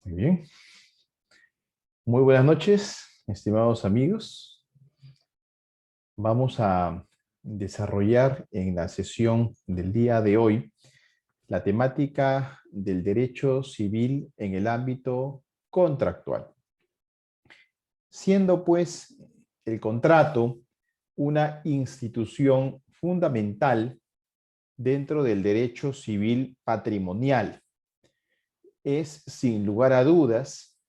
Muy bien. Muy buenas noches, estimados amigos. Vamos a desarrollar en la sesión del día de hoy la temática del derecho civil en el ámbito contractual. Siendo pues el contrato una institución fundamental dentro del derecho civil patrimonial. Es, sin lugar a dudas,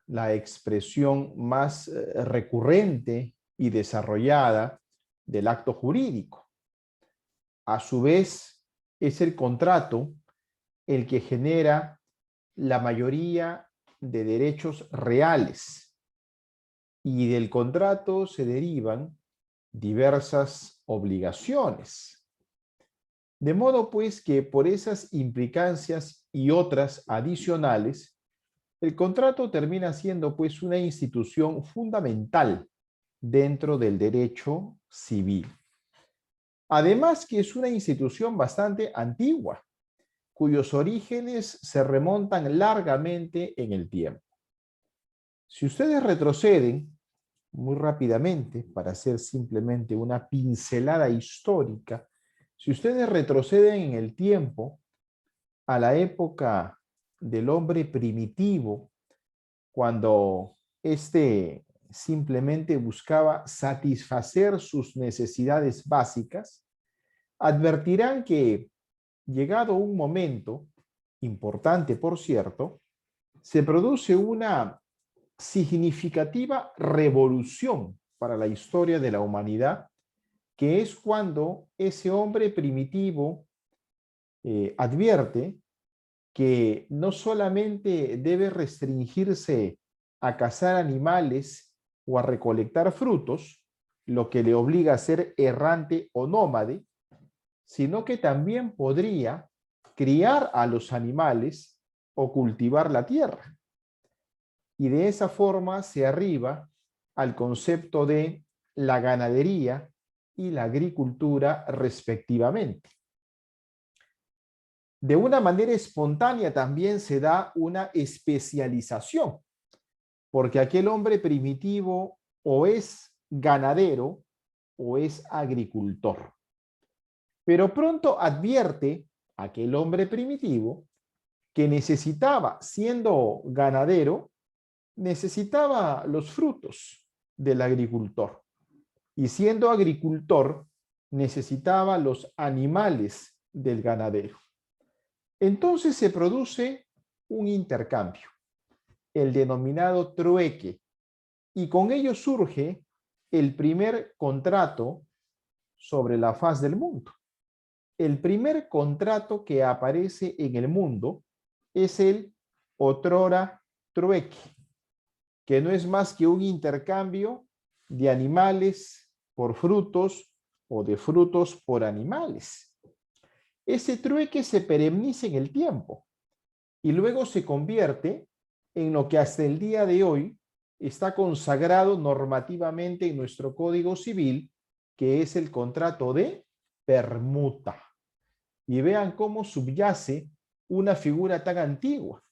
la expresión más recurrente y desarrollada del acto jurídico. A su vez, es el contrato el que genera la mayoría de derechos reales, y del contrato se derivan diversas obligaciones. De modo pues que por esas implicancias y otras adicionales, el contrato termina siendo pues una institución fundamental dentro del derecho civil. Además que es una institución bastante antigua, cuyos orígenes se remontan largamente en el tiempo. Si ustedes retroceden muy rápidamente, para hacer simplemente una pincelada histórica, si ustedes retroceden en el tiempo a la época del hombre primitivo, cuando éste simplemente buscaba satisfacer sus necesidades básicas, advertirán que, llegado un momento, importante por cierto, se produce una significativa revolución para la historia de la humanidad, que es cuando ese hombre primitivo advierte que no solamente debe restringirse a cazar animales o a recolectar frutos, lo que le obliga a ser errante o nómade, sino que también podría criar a los animales o cultivar la tierra. Y de esa forma se arriba al concepto de la ganadería y la agricultura respectivamente. De una manera espontánea también se da una especialización, porque aquel hombre primitivo o es ganadero o es agricultor. Pero pronto advierte aquel hombre primitivo que necesitaba, siendo ganadero, necesitaba los frutos del agricultor. Y siendo agricultor, necesitaba los animales del ganadero. Entonces se produce un intercambio, el denominado trueque, y con ello surge el primer contrato sobre la faz del mundo. El primer contrato que aparece en el mundo es el otrora trueque, que no es más que un intercambio de animales por frutos o de frutos por animales. Ese trueque se pereniza en el tiempo y luego se convierte en lo que hasta el día de hoy está consagrado normativamente en nuestro Código Civil, que es el contrato de permuta. Y vean cómo subyace una figura tan antigua.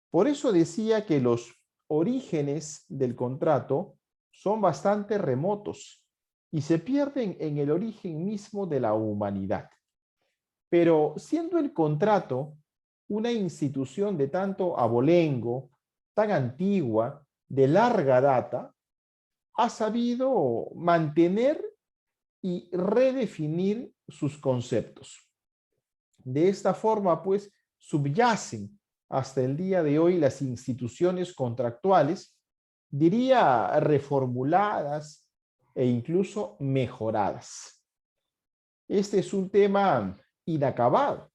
Por eso decía que los orígenes del contrato son bastante remotos y se pierden en el origen mismo de la humanidad. Pero siendo el contrato una institución de tanto abolengo, tan antigua, de larga data, ha sabido mantener y redefinir sus conceptos. De esta forma, pues, subyacen hasta el día de hoy las instituciones contractuales, diría reformuladas e incluso mejoradas. Este es un tema inacabado.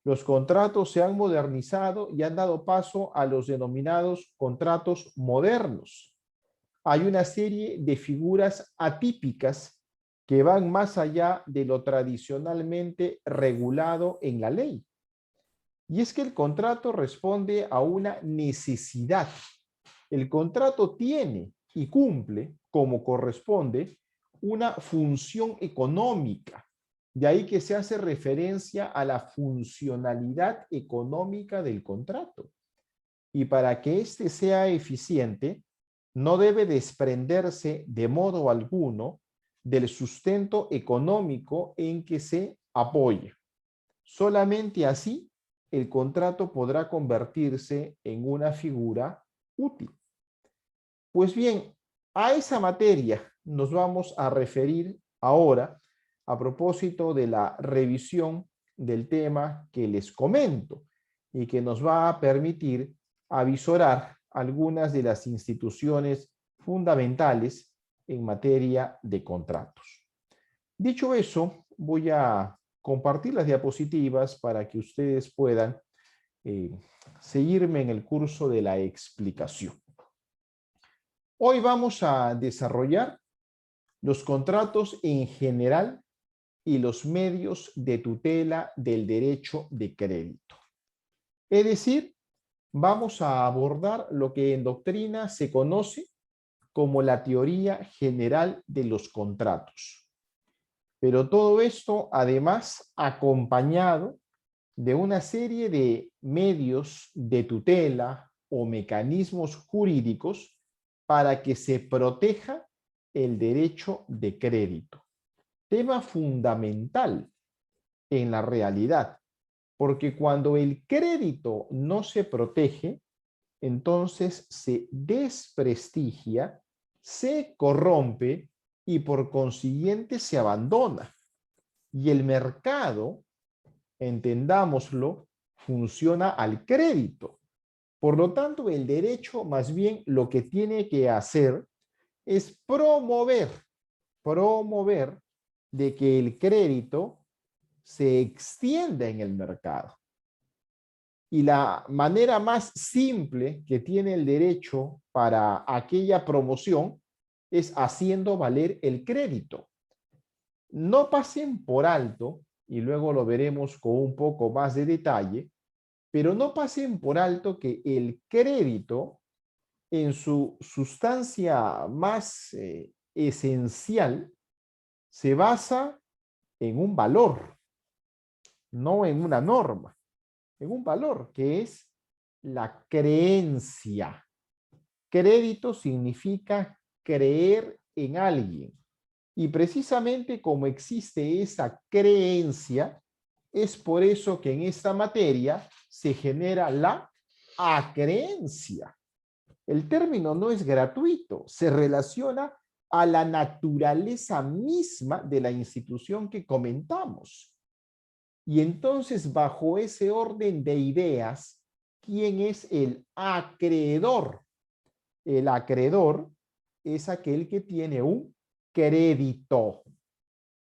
Los contratos se han modernizado y han dado paso a los denominados contratos modernos. Hay una serie de figuras atípicas que van más allá de lo tradicionalmente regulado en la ley. Y es que el contrato responde a una necesidad. El contrato tiene y cumple, como corresponde, una función económica. De ahí que se hace referencia a la funcionalidad económica del contrato. y para que éste sea eficiente, no debe desprenderse de modo alguno del sustento económico en que se apoya. Solamente así el contrato podrá convertirse en una figura útil. Pues bien, a esa materia nos vamos a referir ahora a propósito de la revisión del tema que les comento y que nos va a permitir avisorar algunas de las instituciones fundamentales en materia de contratos. Dicho eso, voy a compartir las diapositivas para que ustedes puedan seguirme en el curso de la explicación. Hoy vamos a desarrollar los contratos en general y los medios de tutela del derecho de crédito. Es decir, vamos a abordar lo que en doctrina se conoce como la teoría general de los contratos. Pero todo esto, además, acompañado de una serie de medios de tutela o mecanismos jurídicos para que se proteja el derecho de crédito. Tema fundamental en la realidad, porque cuando el crédito no se protege, entonces se desprestigia, se corrompe y por consiguiente se abandona. Y el mercado, entendámoslo, funciona al crédito. Por lo tanto, el derecho más bien lo que tiene que hacer es promover de que el crédito se extienda en el mercado. Y la manera más simple que tiene el derecho para aquella promoción es haciendo valer el crédito. No pasen por alto, y luego lo veremos con un poco más de detalle, pero no pasen por alto que el crédito en su sustancia más esencial se basa en un valor, no en una norma, en un valor que es la creencia. Crédito significa creer en alguien. Y precisamente como existe esa creencia, es por eso que en esta materia se genera la acreencia. El término no es gratuito, se relaciona a la naturaleza misma de la institución que comentamos. Y entonces, bajo ese orden de ideas, ¿quién es el acreedor? El acreedor es aquel que tiene un crédito,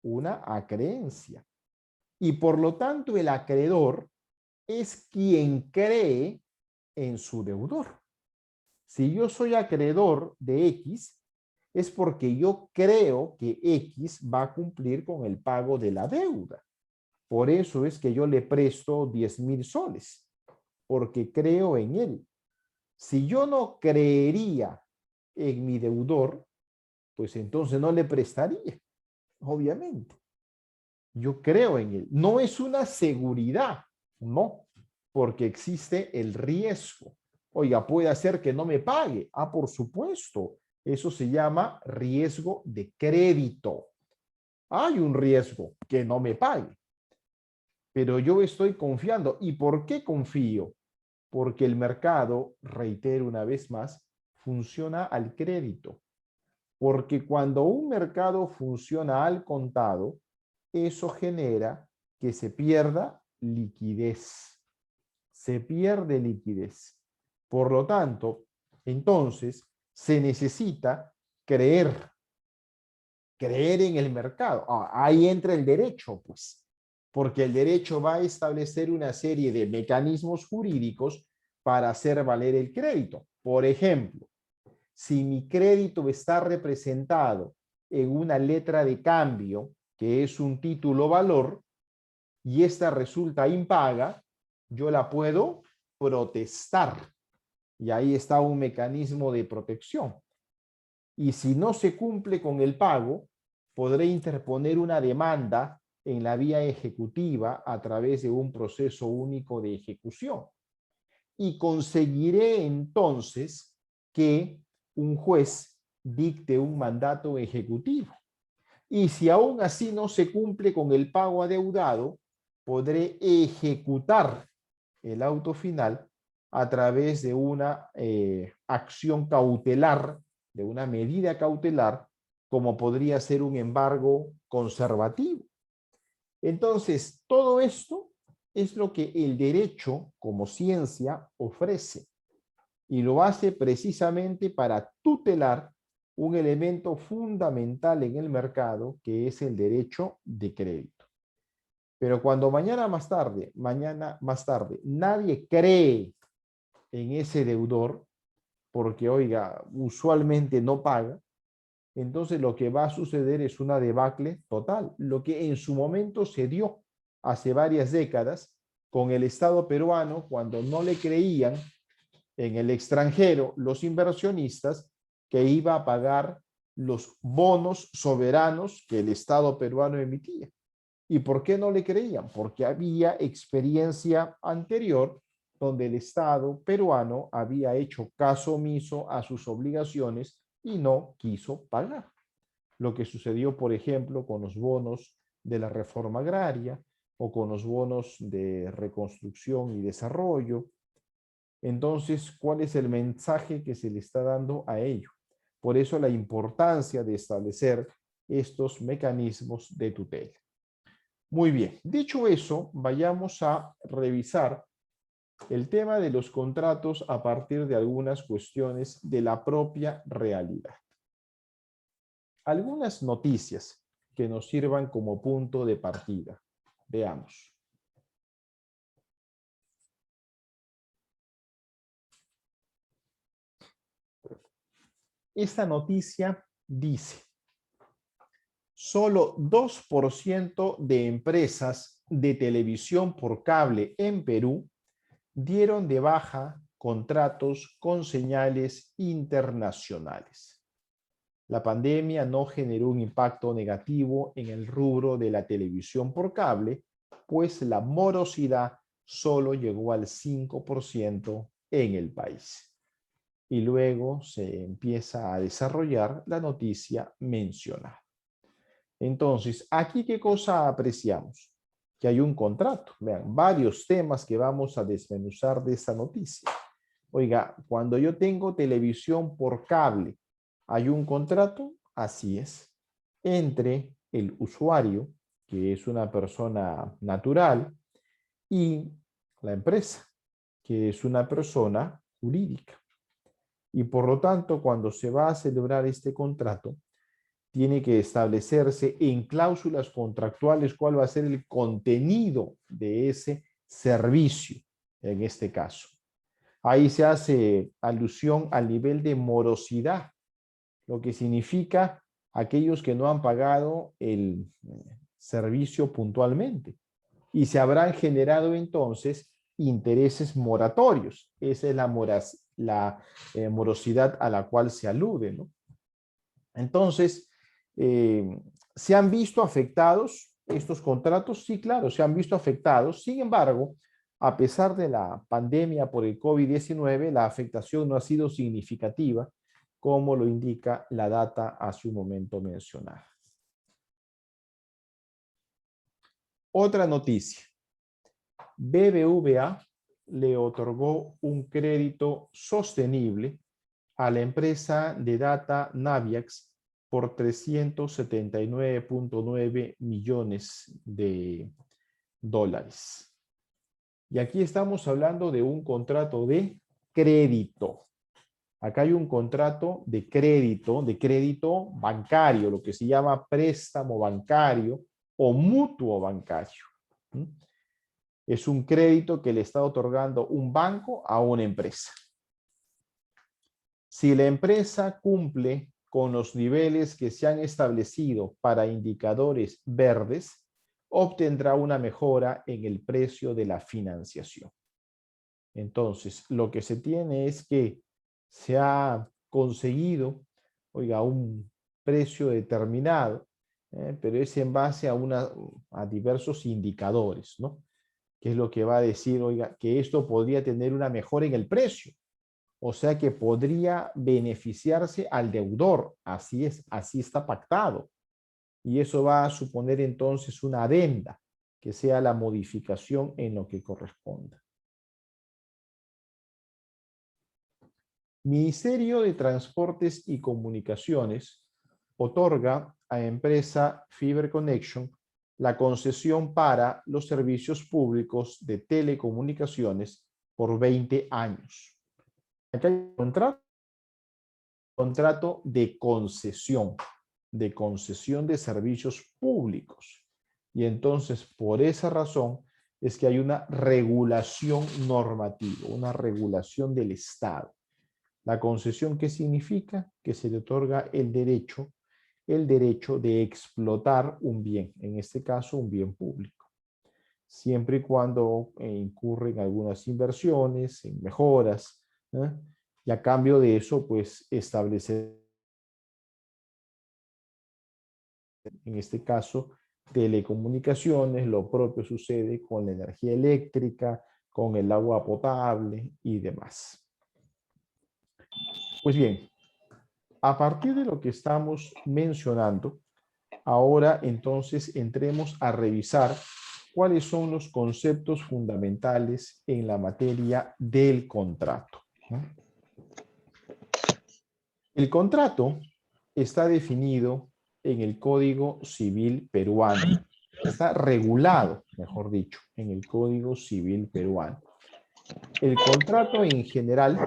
una acreencia. Y por lo tanto, el acreedor es quien cree en su deudor. Si yo soy acreedor de X, es porque yo creo que X va a cumplir con el pago de la deuda. Por eso es que yo le presto 10,000 soles, porque creo en él. Si yo no creería en mi deudor, pues entonces no le prestaría, obviamente. Yo creo en él. No es una seguridad, no, porque existe el riesgo. Oiga, puede hacer que no me pague. Ah, por supuesto. Eso se llama riesgo de crédito. Hay un riesgo que no me pague. Pero yo estoy confiando. ¿Y por qué confío? Porque el mercado, reitero una vez más, funciona al crédito. Porque cuando un mercado funciona al contado, eso genera que se pierda liquidez. Se pierde liquidez. Por lo tanto, entonces, se necesita creer en el mercado. Ahí entra el derecho, pues, porque el derecho va a establecer una serie de mecanismos jurídicos para hacer valer el crédito. Por ejemplo, si mi crédito está representado en una letra de cambio, que es un título valor, y esta resulta impaga, yo la puedo protestar. Y ahí está un mecanismo de protección. Y si no se cumple con el pago, podré interponer una demanda en la vía ejecutiva a través de un proceso único de ejecución. y conseguiré entonces que un juez dicte un mandato ejecutivo. Y si aún así no se cumple con el pago adeudado, podré ejecutar el auto final a través de una acción cautelar, de una medida cautelar, como podría ser un embargo conservativo. Entonces, todo esto es lo que el derecho como ciencia ofrece y lo hace precisamente para tutelar un elemento fundamental en el mercado que es el derecho de crédito. Pero cuando mañana más tarde, nadie cree en ese deudor, porque oiga, usualmente no paga, entonces lo que va a suceder es una debacle total, lo que en su momento se dio hace varias décadas con el Estado peruano cuando no le creían en el extranjero los inversionistas que iba a pagar los bonos soberanos que el Estado peruano emitía. ¿Y por qué no le creían? Porque había experiencia anterior donde el Estado peruano había hecho caso omiso a sus obligaciones y no quiso pagar. Lo que sucedió, por ejemplo, con los bonos de la reforma agraria o con los bonos de reconstrucción y desarrollo. Entonces, ¿cuál es el mensaje que se le está dando a ello? Por eso la importancia de establecer estos mecanismos de tutela. Muy bien, dicho eso, vayamos a revisar el tema de los contratos a partir de algunas cuestiones de la propia realidad. Algunas noticias que nos sirvan como punto de partida. Veamos. Esta noticia dice: solo 2% de empresas de televisión por cable en Perú dieron de baja contratos con señales internacionales. La pandemia no generó un impacto negativo en el rubro de la televisión por cable, pues la morosidad solo llegó al 5% en el país. Y luego se empieza a desarrollar la noticia mencionada. Entonces, ¿aquí qué cosa apreciamos? Que hay un contrato. Vean, varios temas que vamos a desmenuzar de esta noticia. Oiga, cuando yo tengo televisión por cable, ¿hay un contrato? Así es. Entre el usuario, que es una persona natural, y la empresa, que es una persona jurídica. Y por lo tanto, cuando se va a celebrar este contrato, tiene que establecerse en cláusulas contractuales cuál va a ser el contenido de ese servicio, en este caso. Ahí se hace alusión al nivel de morosidad, lo que significa aquellos que no han pagado el servicio puntualmente. Y se habrán generado entonces intereses moratorios. Esa es la morosidad a la cual se alude, ¿no? Entonces, ¿se han visto afectados estos contratos? Sí, claro, se han visto afectados. Sin embargo, a pesar de la pandemia por el COVID-19, la afectación no ha sido significativa, como lo indica la data hace un momento mencionada. Otra noticia. BBVA le otorgó un crédito sostenible a la empresa de data Naviax por 379.9 millones de dólares. Y aquí estamos hablando de un contrato de crédito. Acá hay un contrato de crédito bancario, lo que se llama préstamo bancario o mutuo bancario. Es un crédito que le está otorgando un banco a una empresa. Si la empresa cumple con los niveles que se han establecido para indicadores verdes, obtendrá una mejora en el precio de la financiación. Entonces, lo que se tiene es que se ha conseguido, oiga, un precio determinado, pero es en base a diversos indicadores, ¿no? ¿Qué es lo que va a decir? Oiga, que esto podría tener una mejora en el precio. O sea que podría beneficiarse al deudor. Así es, así está pactado. Y eso va a suponer entonces una adenda, que sea la modificación en lo que corresponda. Ministerio de Transportes y Comunicaciones otorga a empresa Fiber Connection la concesión para los servicios públicos de telecomunicaciones por 20 años. Acá hay un contrato de concesión de servicios públicos. Y entonces, por esa razón, es que hay una regulación normativa, una regulación del Estado. La concesión, ¿qué significa? Que se le otorga el derecho de explotar un bien, en este caso un bien público, siempre y cuando incurren algunas inversiones, en mejoras, ¿eh? Y a cambio de eso, pues establecer, en este caso, telecomunicaciones. Lo propio sucede con la energía eléctrica, con el agua potable y demás. Pues bien, a partir de lo que estamos mencionando, ahora entonces entremos a revisar cuáles son los conceptos fundamentales en la materia del contrato. El contrato está definido en el Código Civil peruano. Está regulado, mejor dicho, en el Código Civil peruano. El contrato en general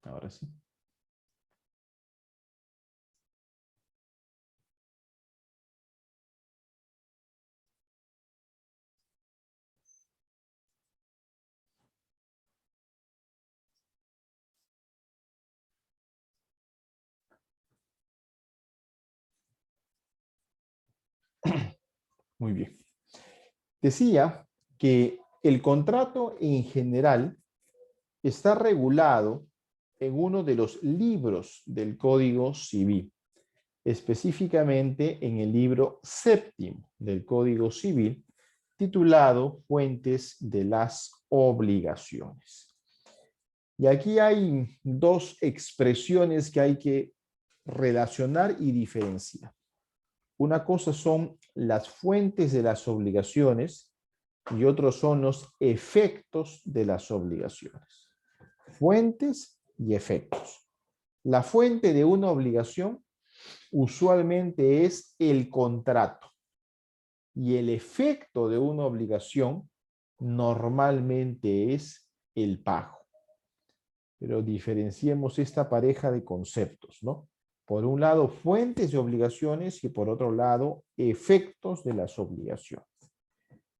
ahora sí. Muy bien. Decía que el contrato en general está regulado en uno de los libros del Código Civil, específicamente en el libro séptimo del Código Civil, titulado Fuentes de las Obligaciones. Y aquí hay dos expresiones que hay que relacionar y diferenciar. Una cosa son las fuentes de las obligaciones y otros son los efectos de las obligaciones. Fuentes y efectos. La fuente de una obligación usualmente es el contrato y el efecto de una obligación normalmente es el pago. Pero diferenciemos esta pareja de conceptos, ¿no? Por un lado, fuentes de obligaciones y por otro lado, efectos de las obligaciones.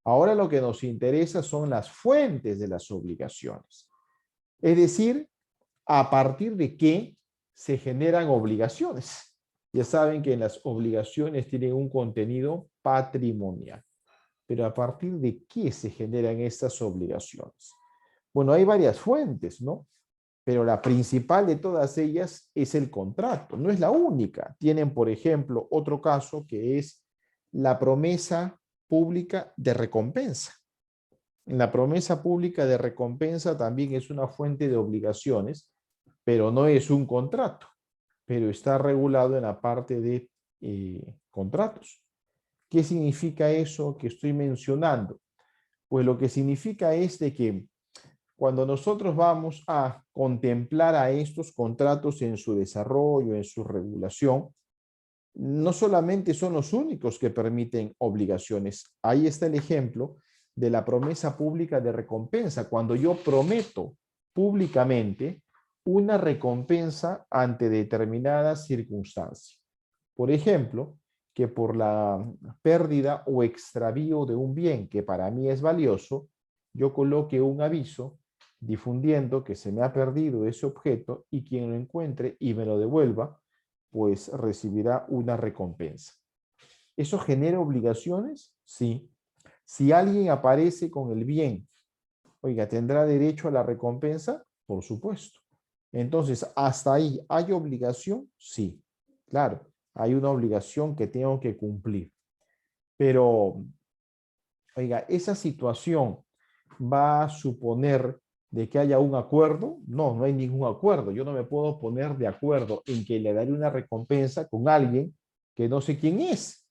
Ahora lo que nos interesa son las fuentes de las obligaciones. Es decir, a partir de qué se generan obligaciones. Ya saben que las obligaciones tienen un contenido patrimonial. Pero a partir de qué se generan estas obligaciones. Bueno, hay varias fuentes, ¿no? Pero la principal de todas ellas es el contrato. No es la única. Tienen, por ejemplo, otro caso que es la promesa pública de recompensa. La promesa pública de recompensa también es una fuente de obligaciones, pero no es un contrato, pero está regulado en la parte de contratos. ¿Qué significa eso que estoy mencionando? Pues lo que significa es de que cuando nosotros vamos a contemplar a estos contratos en su desarrollo, en su regulación, no solamente son los únicos que permiten obligaciones. Ahí está el ejemplo de la promesa pública de recompensa. Cuando yo prometo públicamente una recompensa ante determinadas circunstancias. Por ejemplo, que por la pérdida o extravío de un bien que para mí es valioso, yo coloque un aviso difundiendo que se me ha perdido ese objeto y quien lo encuentre y me lo devuelva, pues recibirá una recompensa. ¿Eso genera obligaciones? Sí. Si alguien aparece con el bien Oiga, ¿tendrá derecho a la recompensa? Por supuesto. Entonces, ¿hasta ahí hay obligación? Sí, claro, hay una obligación que tengo que cumplir. Pero, oiga, ¿esa situación va a suponer de que haya un acuerdo? No, no hay ningún acuerdo. Yo no me puedo poner de acuerdo en que le daré una recompensa con alguien que no sé quién es,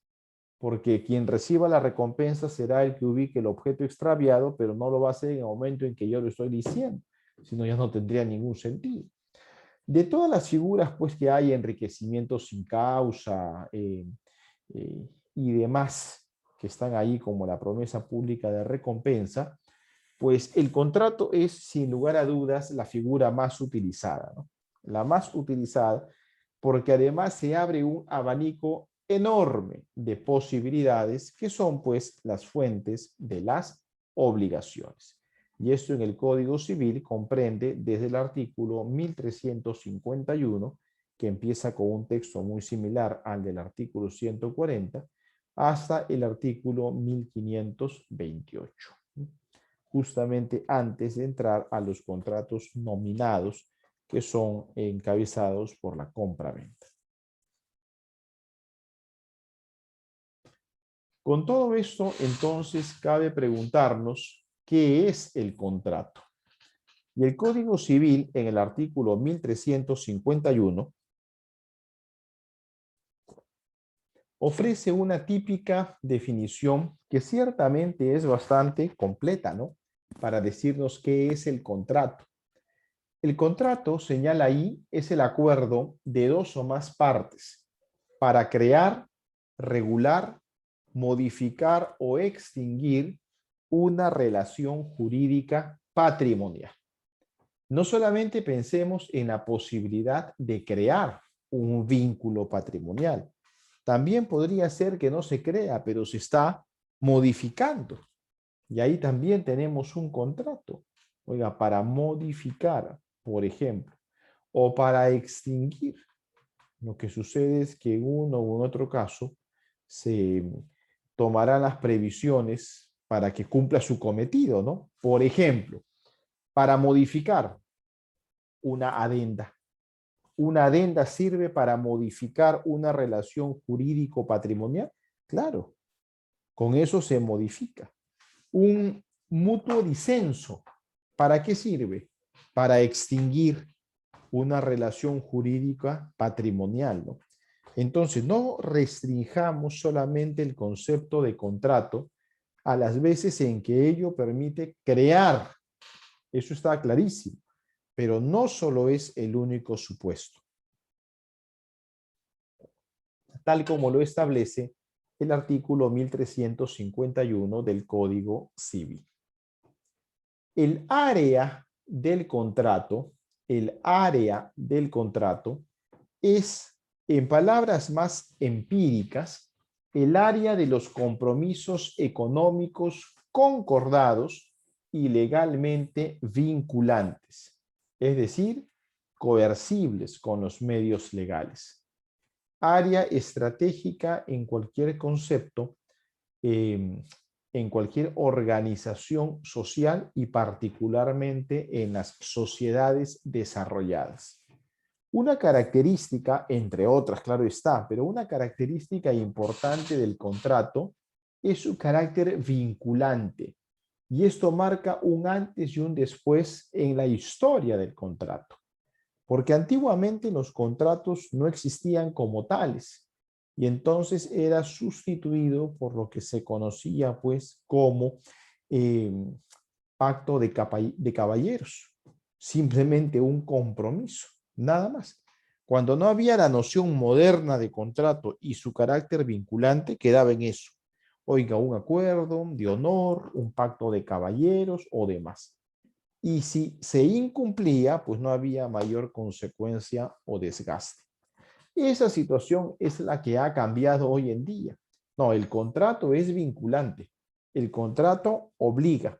porque quien reciba la recompensa será el que ubique el objeto extraviado, pero no lo va a hacer en el momento en que yo lo estoy diciendo, sino ya no tendría ningún sentido. De todas las figuras pues que hay, enriquecimiento sin causa y demás que están ahí como la promesa pública de recompensa, pues el contrato es sin lugar a dudas la figura más utilizada, ¿no? La más utilizada porque además se abre un abanico enorme de posibilidades que son pues las fuentes de las obligaciones. Y esto en el Código Civil comprende desde el artículo 1351, que empieza con un texto muy similar al del artículo 140, hasta el artículo 1528, justamente antes de entrar a los contratos nominados que son encabezados por la compra-venta. Con todo esto, entonces, cabe preguntarnos qué es el contrato. Y el Código Civil, en el artículo 1351, ofrece una típica definición que ciertamente es bastante completa, ¿no? Para decirnos qué es el contrato. El contrato, señala ahí, es el acuerdo de dos o más partes para crear, regular, modificar o extinguir una relación jurídica patrimonial. No solamente pensemos en la posibilidad de crear un vínculo patrimonial, también podría ser que no se crea, pero se está modificando. Y ahí también tenemos un contrato. Oiga, para modificar, por ejemplo, o para extinguir. Lo que sucede es que en uno u otro caso se tomarán las previsiones para que cumpla su cometido, ¿no? Por ejemplo, para modificar una adenda. ¿Una adenda sirve para modificar una relación jurídico-patrimonial? Claro, con eso se modifica. Un mutuo disenso, ¿para qué sirve? Para extinguir una relación jurídica patrimonial, ¿no? Entonces, no restringamos solamente el concepto de contrato a las veces en que ello permite crear. Eso está clarísimo, pero no solo es el único supuesto, tal como lo establece el artículo 1351 del Código Civil. El área del contrato, el área del contrato es, en palabras más empíricas, el área de los compromisos económicos concordados y legalmente vinculantes, es decir, coercibles con los medios legales. Área estratégica en cualquier concepto, en cualquier organización social y particularmente en las sociedades desarrolladas. Una característica, entre otras, claro está, pero una característica importante del contrato es su carácter vinculante. Y esto marca un antes y un después en la historia del contrato. Porque antiguamente los contratos no existían como tales y entonces era sustituido por lo que se conocía pues como eh, pacto de caballeros, simplemente un compromiso, nada más. Cuando no había la noción moderna de contrato y su carácter vinculante, quedaba en eso. Oiga, un acuerdo de honor, un pacto de caballeros o demás. Y si se incumplía, pues no había mayor consecuencia o desgaste. Esa situación es la que ha cambiado hoy en día. No, el contrato es vinculante. El contrato obliga.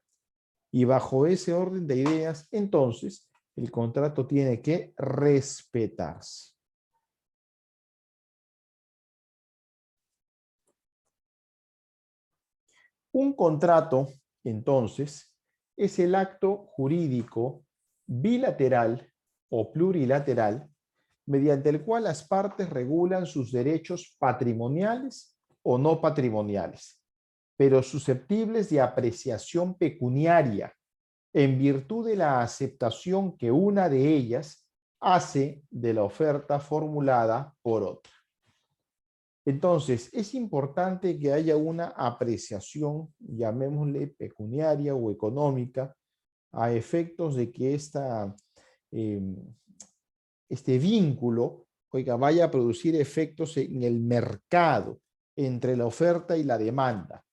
Y bajo ese orden de ideas, entonces, el contrato tiene que respetarse. Un contrato, entonces, es el acto jurídico bilateral o plurilateral mediante el cual las partes regulan sus derechos patrimoniales o no patrimoniales, pero susceptibles de apreciación pecuniaria en virtud de la aceptación que una de ellas hace de la oferta formulada por otra. Entonces, es importante que haya una apreciación, llamémosle pecuniaria o económica, a efectos de que este vínculo, oiga, vaya a producir efectos en el mercado entre la oferta y la demanda.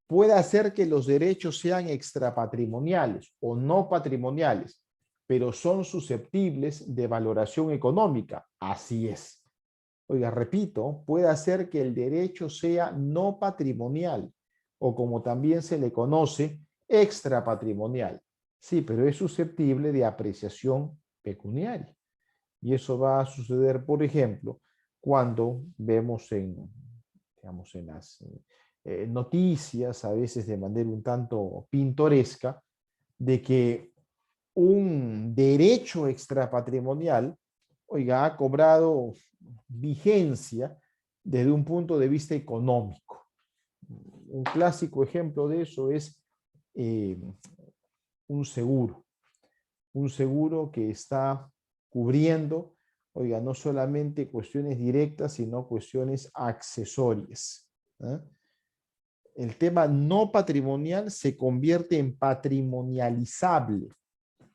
Puede hacer que los derechos sean extrapatrimoniales o no patrimoniales, pero son susceptibles de valoración económica. Así es. Oiga, repito, puede hacer que el derecho sea no patrimonial o como también se le conoce, extrapatrimonial. Sí, pero es susceptible de apreciación pecuniaria. Y eso va a suceder, por ejemplo, cuando vemos digamos, en las noticias, a veces de manera un tanto pintoresca, de que un derecho extrapatrimonial, oiga, ha cobrado vigencia desde un punto de vista económico. Un clásico ejemplo de eso es un seguro que está cubriendo, oiga, no solamente cuestiones directas, sino cuestiones accesorias. ¿Eh? El tema no patrimonial se convierte en patrimonializable.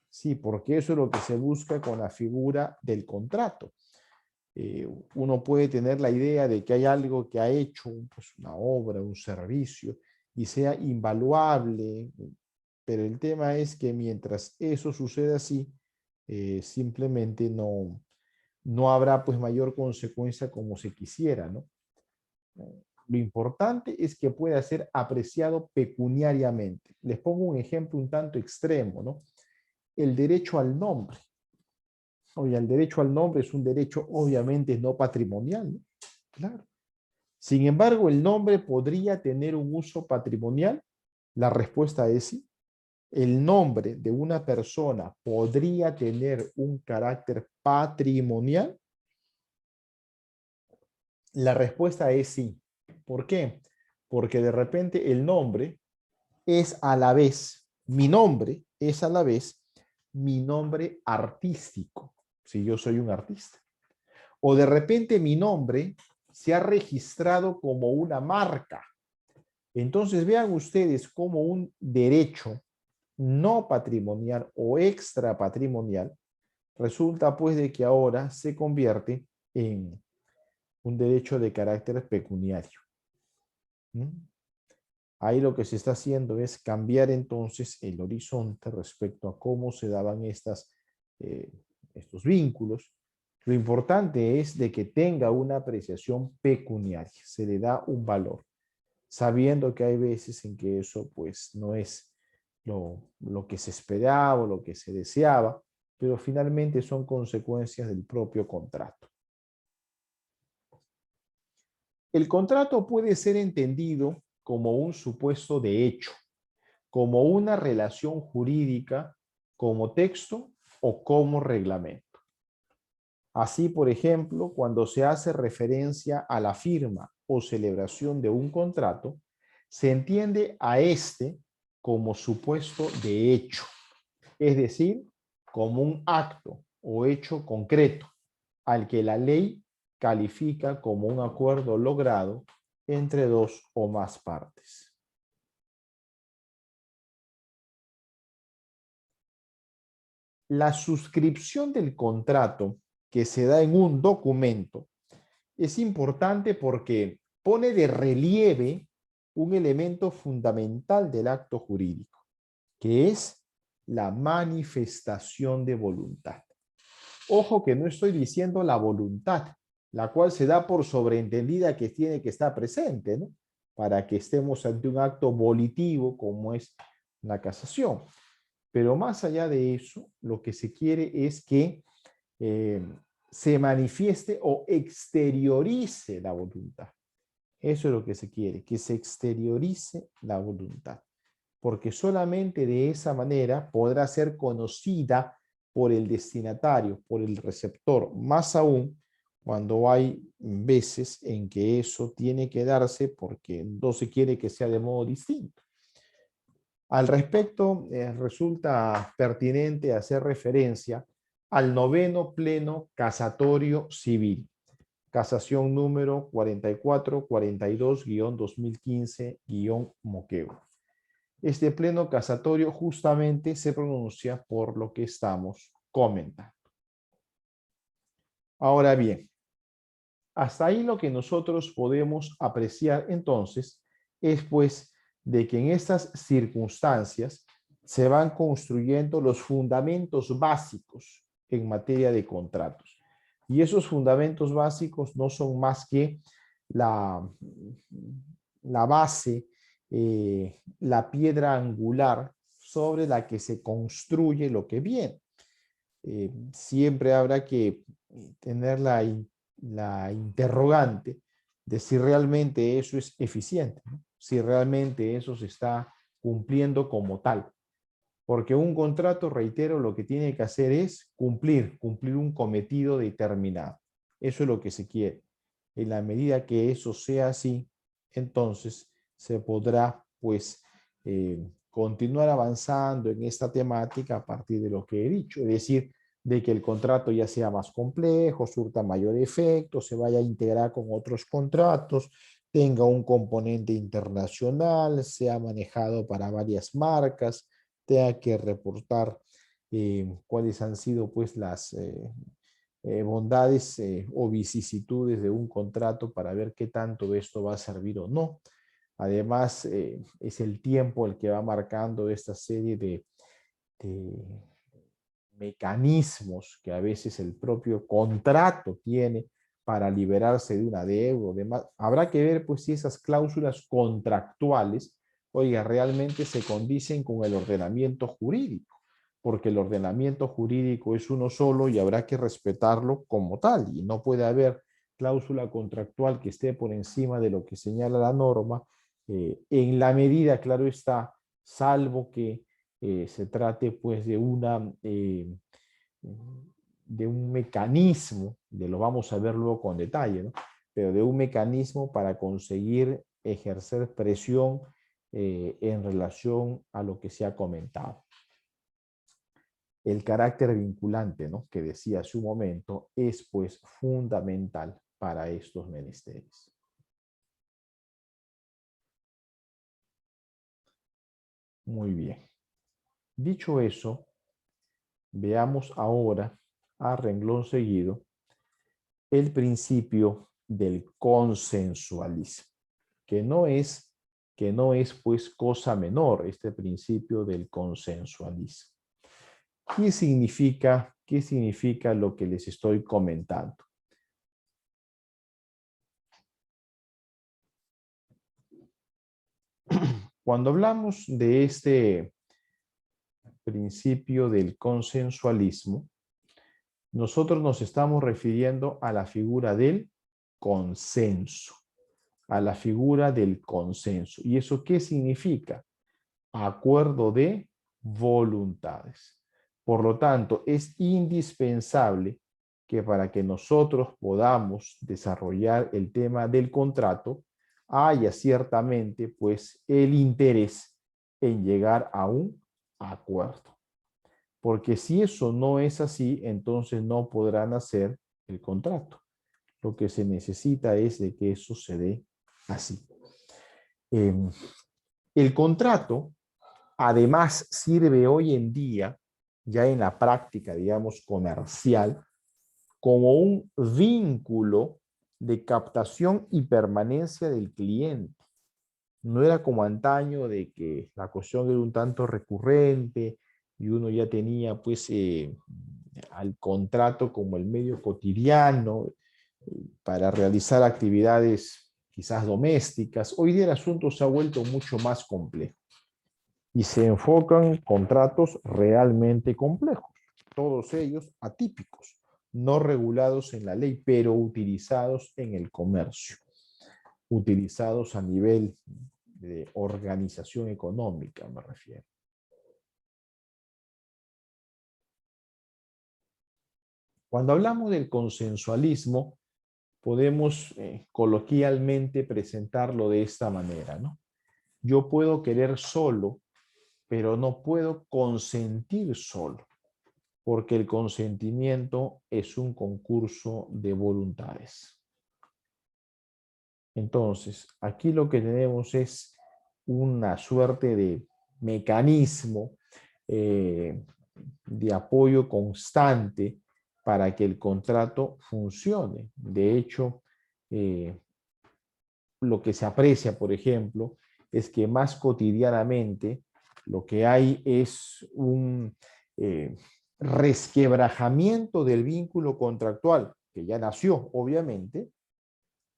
Sí, porque eso es lo que se busca con la figura del contrato. Uno puede tener la idea de que hay algo que ha hecho, pues una obra, un servicio, y sea invaluable, pero el tema es que mientras eso sucede así, simplemente no habrá pues mayor consecuencia como se quisiera, ¿no? Lo importante es que pueda ser apreciado pecuniariamente. Les pongo un ejemplo un tanto extremo, ¿no? El derecho al nombre. Oye, el derecho al nombre es un derecho obviamente no patrimonial, ¿no? Claro. Sin embargo, ¿el nombre podría tener un uso patrimonial? La respuesta es sí. ¿El nombre de una persona podría tener un carácter patrimonial? La respuesta es sí. ¿Por qué? Porque de repente el nombre es a la vez, mi nombre es a la vez mi nombre artístico, si yo soy un artista. O de repente mi nombre se ha registrado como una marca. Entonces vean ustedes cómo un derecho no patrimonial o extra patrimonial resulta pues de que ahora se convierte en un derecho de carácter pecuniario. ¿Mm? Ahí lo que se está haciendo es cambiar entonces el horizonte respecto a cómo se daban estos vínculos. Lo importante es de que tenga una apreciación pecuniaria, se le da un valor, sabiendo que hay veces en que eso pues no es lo que se esperaba o lo que se deseaba, pero finalmente son consecuencias del propio contrato. El contrato puede ser entendido como un supuesto de hecho, como una relación jurídica, como texto o como reglamento. Así, por ejemplo, cuando se hace referencia a la firma o celebración de un contrato, se entiende a este como supuesto de hecho, es decir, como un acto o hecho concreto al que la ley califica como un acuerdo logrado entre dos o más partes. La suscripción del contrato que se da en un documento es importante porque pone de relieve un elemento fundamental del acto jurídico, que es la manifestación de voluntad. Ojo que no estoy diciendo la voluntad, la cual se da por sobreentendida que tiene que estar presente, ¿no? Para que estemos ante un acto volitivo como es la casación. Pero más allá de eso, lo que se quiere es que se manifieste o exteriorice la voluntad. Eso es lo que se quiere, que se exteriorice la voluntad. porque solamente de esa manera podrá ser conocida por el destinatario, por el receptor, más aún cuando hay veces en que eso tiene que darse porque no se quiere que sea de modo distinto. Al respecto, resulta pertinente hacer referencia al noveno pleno casatorio civil, casación número 4442-2015-Moquegua. Este pleno casatorio justamente se pronuncia por lo que estamos comentando. Ahora bien, hasta ahí lo que nosotros podemos apreciar entonces es pues de que en estas circunstancias se van construyendo los fundamentos básicos en materia de contratos. Y esos fundamentos básicos no son más que la, la base, la piedra angular sobre la que se construye lo que viene. Siempre habrá que tener la interrogante de si realmente eso es eficiente, ¿no? Si realmente eso se está cumpliendo como tal. Porque un contrato, reitero, lo que tiene que hacer es cumplir un cometido determinado. Eso es lo que se quiere. En la medida que eso sea así, entonces se podrá, pues, continuar avanzando en esta temática a partir de lo que he dicho. Es decir, de que el contrato ya sea más complejo, surta mayor efecto, se vaya a integrar con otros contratos, tenga un componente internacional, sea manejado para varias marcas, tenga que reportar cuáles han sido pues las bondades o vicisitudes de un contrato para ver qué tanto esto va a servir o no. Además, es el tiempo el que va marcando esta serie de mecanismos que a veces el propio contrato tiene para liberarse de una deuda. Demás. Habrá que ver pues si esas cláusulas contractuales, oiga, realmente se condicen con el ordenamiento jurídico, porque el ordenamiento jurídico es uno solo y habrá que respetarlo como tal, y no puede haber cláusula contractual que esté por encima de lo que señala la norma, en la medida, claro está, salvo que se trate pues de un mecanismo, lo vamos a ver luego con detalle, ¿no? Pero de un mecanismo para conseguir ejercer presión en relación a lo que se ha comentado. El carácter vinculante, ¿no?, que decía hace un momento, es pues fundamental para estos menesteres. Muy bien. Dicho eso, veamos ahora a renglón seguido el principio del consensualismo, que no es pues cosa menor este principio del consensualismo. ¿Qué significa lo que les estoy comentando? Cuando hablamos de este principio del consensualismo, nosotros nos estamos refiriendo a la figura del consenso, a la figura del consenso. ¿Y eso qué significa? Acuerdo de voluntades. Por lo tanto, es indispensable que para que nosotros podamos desarrollar el tema del contrato, haya ciertamente pues el interés en llegar a un acuerdo. Porque si eso no es así, entonces no podrán hacer el contrato. Lo que se necesita es de que eso se dé así. El contrato, además, sirve hoy en día, ya en la práctica, digamos, comercial, como un vínculo de captación y permanencia del cliente. No era como antaño de que la cuestión era un tanto recurrente y uno ya tenía pues al contrato como el medio cotidiano para realizar actividades quizás domésticas. Hoy día el asunto se ha vuelto mucho más complejo y se enfocan contratos realmente complejos, todos ellos atípicos, no regulados en la ley, pero utilizados en el comercio, utilizados a nivel de organización económica, me refiero. Cuando hablamos del consensualismo, podemos coloquialmente presentarlo de esta manera, ¿no? Yo puedo querer solo, pero no puedo consentir solo, porque el consentimiento es un concurso de voluntades. Entonces, aquí lo que tenemos es una suerte de mecanismo de apoyo constante para que el contrato funcione. De hecho, lo que se aprecia, por ejemplo, es que más cotidianamente lo que hay es un resquebrajamiento del vínculo contractual, que ya nació, obviamente,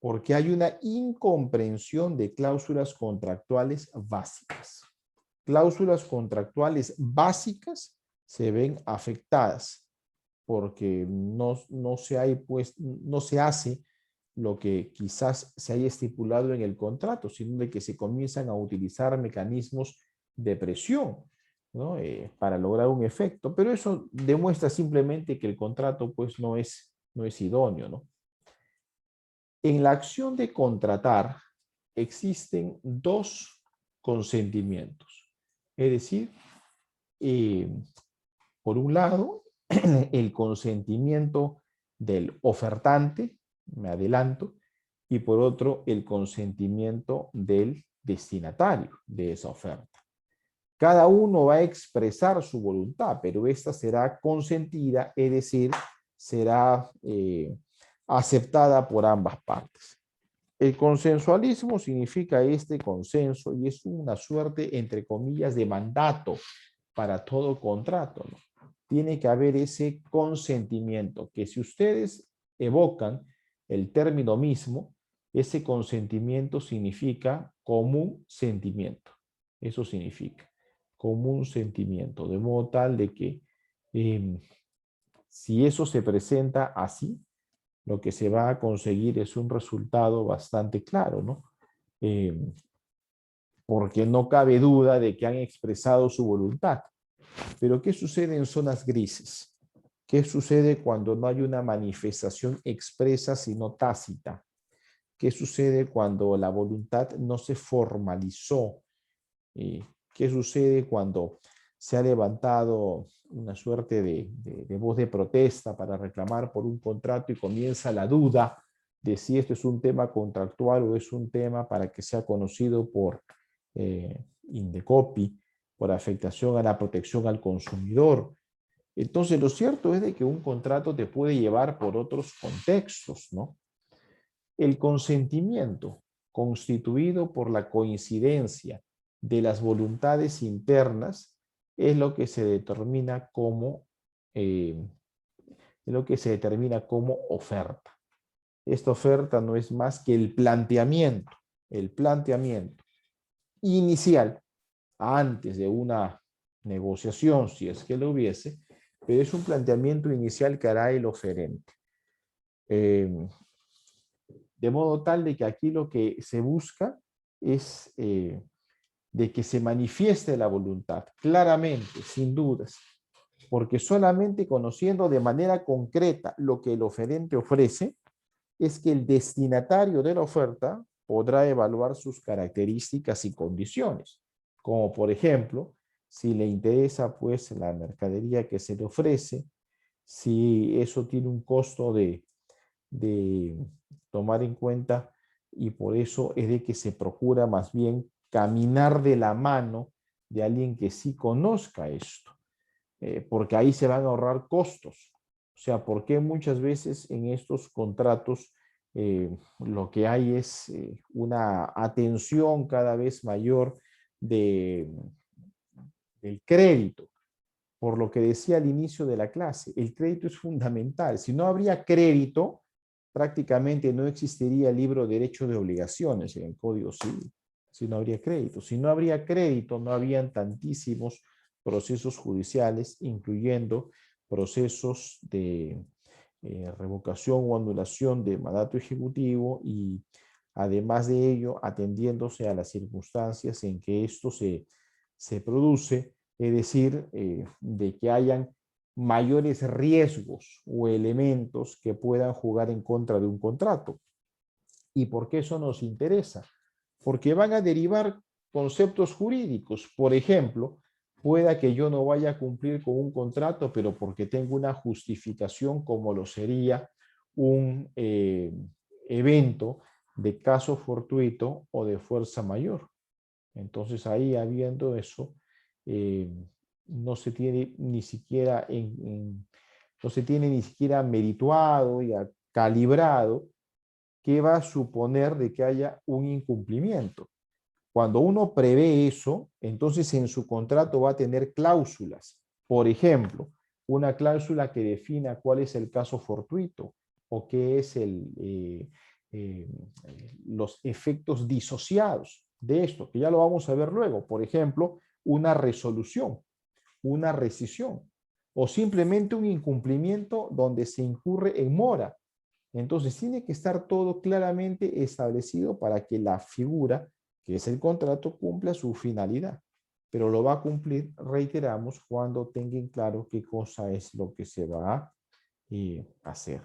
porque hay una incomprensión de cláusulas contractuales básicas. Cláusulas contractuales básicas se ven afectadas porque no se hace lo que quizás se haya estipulado en el contrato, sino de que se comienzan a utilizar mecanismos de presión, ¿no? Para lograr un efecto, pero eso demuestra simplemente que el contrato pues no es idóneo, ¿no? En la acción de contratar existen dos consentimientos, es decir, por un lado, el consentimiento del ofertante, me adelanto, y por otro, el consentimiento del destinatario de esa oferta. Cada uno va a expresar su voluntad, pero esta será consentida, es decir, será aceptada por ambas partes. El consensualismo significa este consenso y es una suerte, entre comillas, de mandato para todo contrato, ¿no? Tiene que haber ese consentimiento, que si ustedes evocan el término mismo, ese consentimiento significa común sentimiento. Eso significa común sentimiento, de modo tal de que si eso se presenta así, lo que se va a conseguir es un resultado bastante claro, ¿no? Porque no cabe duda de que han expresado su voluntad. Pero ¿qué sucede en zonas grises? ¿Qué sucede cuando no hay una manifestación expresa sino tácita? ¿Qué sucede cuando la voluntad no se formalizó? ¿Qué sucede cuando se ha levantado una suerte de voz de protesta para reclamar por un contrato y comienza la duda de si esto es un tema contractual o es un tema para que sea conocido por Indecopi, por afectación a la protección al consumidor? Entonces, lo cierto es de que un contrato te puede llevar por otros contextos, ¿no? El consentimiento, constituido por la coincidencia de las voluntades internas, es lo que se determina como, oferta. Esta oferta no es más que el planteamiento inicial, antes de una negociación, si es que lo hubiese, pero es un planteamiento inicial que hará el oferente. De modo tal de que aquí lo que se busca es de que se manifieste la voluntad claramente, sin dudas, porque solamente conociendo de manera concreta lo que el oferente ofrece, es que el destinatario de la oferta podrá evaluar sus características y condiciones, como por ejemplo, si le interesa pues la mercadería que se le ofrece, si eso tiene un costo de tomar en cuenta, y por eso es de que se procura más bien caminar de la mano de alguien que sí conozca esto, porque ahí se van a ahorrar costos. O sea, porque muchas veces en estos contratos lo que hay es una atención cada vez mayor del crédito? Por lo que decía al inicio de la clase, el crédito es fundamental. Si no habría crédito, prácticamente no existiría el libro Derecho de Obligaciones en el Código Civil. Si no habría crédito. Si no habría crédito, no habían tantísimos procesos judiciales, incluyendo procesos de revocación o anulación de mandato ejecutivo y Además de ello, atendiéndose a las circunstancias en que esto se produce, es decir, de que hayan mayores riesgos o elementos que puedan jugar en contra de un contrato. ¿Y por qué eso nos interesa? Porque van a derivar conceptos jurídicos. Por ejemplo, pueda que yo no vaya a cumplir con un contrato, pero porque tengo una justificación como lo sería un evento de caso fortuito o de fuerza mayor. Entonces ahí habiendo eso, eh, no se tiene ni siquiera no se tiene ni siquiera merituado y calibrado qué va a suponer de que haya un incumplimiento. Cuando uno prevé eso, entonces en su contrato va a tener cláusulas. Por ejemplo, una cláusula que defina cuál es el caso fortuito o qué es eh, los efectos disociados de esto, que ya lo vamos a ver luego. Por ejemplo, una resolución, una rescisión o simplemente un incumplimiento donde se incurre en mora. Entonces tiene que estar todo claramente establecido para que la figura, que es el contrato, cumpla su finalidad. Pero lo va a cumplir, reiteramos, cuando tengan claro qué cosa es lo que se va a hacer.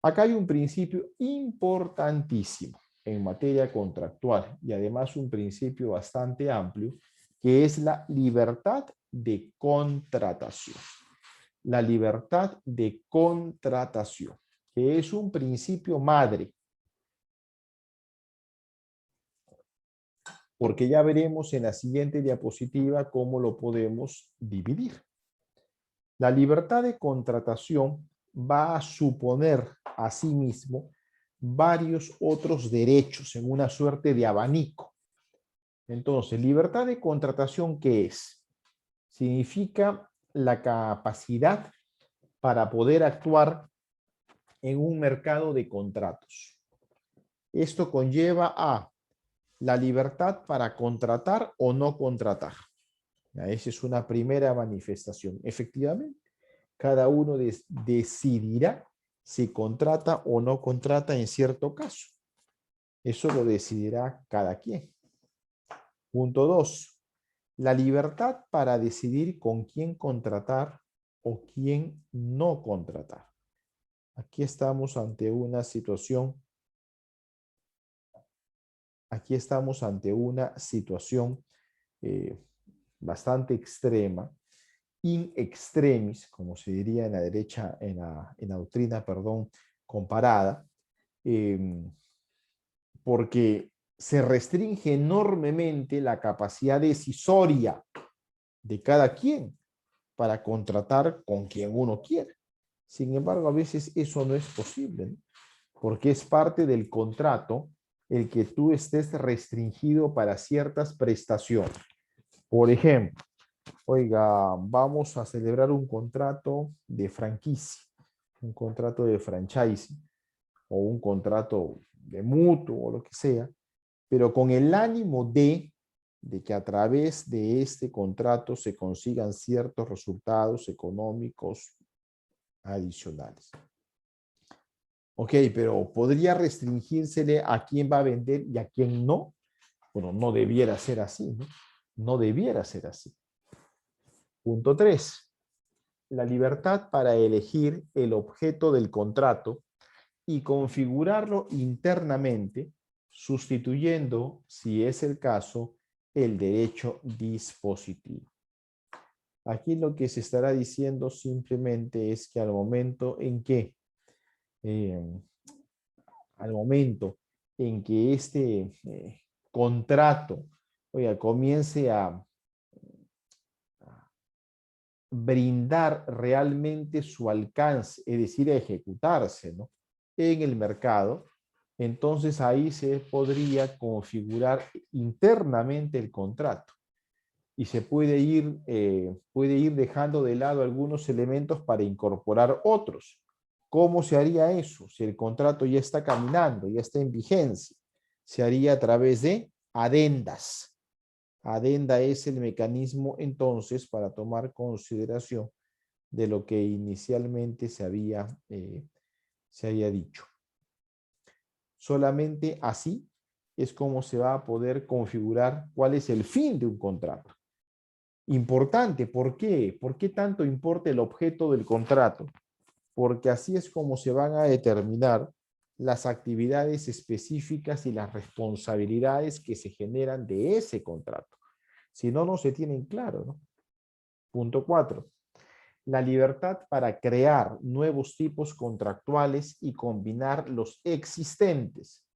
Acá hay un principio importantísimo en materia contractual y además un principio bastante amplio, que es la libertad de contratación. La libertad de contratación, que es un principio madre, porque ya veremos en la siguiente diapositiva cómo lo podemos dividir. La libertad de contratación va a suponer asimismo varios otros derechos en una suerte de abanico. Entonces, libertad de contratación, ¿qué es? Significa la capacidad para poder actuar en un mercado de contratos. Esto conlleva a la libertad para contratar o no contratar. Esa es una primera manifestación. Efectivamente, cada uno decidirá si contrata o no contrata en cierto caso. Eso lo decidirá cada quien. Punto 2. La libertad para decidir con quién contratar o quién no contratar. Aquí estamos ante una situación eh, bastante extrema, in extremis, como se diría en la derecha, en la doctrina, perdón, comparada, eh, porque se restringe enormemente la capacidad decisoria de cada quien para contratar con quien uno quiera. Sin embargo, a veces eso no es posible, ¿no? Porque es parte del contrato el que tú estés restringido para ciertas prestaciones. Por ejemplo, oiga, vamos a celebrar un contrato de franquicia, un contrato de franchising o un contrato de mutuo o lo que sea, pero con el ánimo de que a través de este contrato se consigan ciertos resultados económicos adicionales. Ok, pero ¿podría restringírsele a quién va a vender y a quién no? Bueno, no debiera ser así, ¿no? No debiera ser así. Punto 3. La libertad para elegir el objeto del contrato y configurarlo internamente, sustituyendo, si es el caso, el derecho dispositivo. Aquí lo que se estará diciendo simplemente es que eh, al momento en que este contrato, oiga, comience a brindar realmente su alcance, es decir, a ejecutarse, ¿no?, en el mercado, entonces ahí se podría configurar internamente el contrato y se puede ir dejando de lado algunos elementos para incorporar otros. ¿Cómo se haría eso? Si el contrato ya está caminando, ya está en vigencia, se haría a través de adendas. Adenda es el mecanismo entonces para tomar consideración de lo que inicialmente se había se haya dicho. Solamente así es como se va a poder configurar cuál es el fin de un contrato. Importante, ¿por qué? ¿Por qué tanto importa el objeto del contrato? Porque así es como se van a determinar las actividades específicas y las responsabilidades que se generan de ese contrato. Si no, no se tienen claro, ¿no? Punto 4. La libertad para crear nuevos tipos contractuales y combinar los existentes.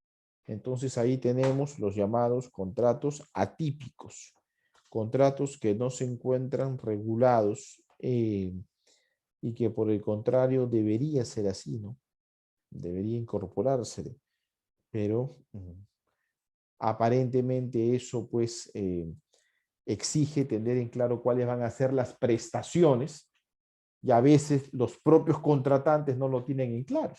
Entonces ahí tenemos los llamados contratos atípicos, contratos que no se encuentran regulados y que por el contrario debería ser así, ¿no? Debería incorporársele, pero aparentemente eso pues exige tener en claro cuáles van a ser las prestaciones y a veces los propios contratantes no lo tienen en claro.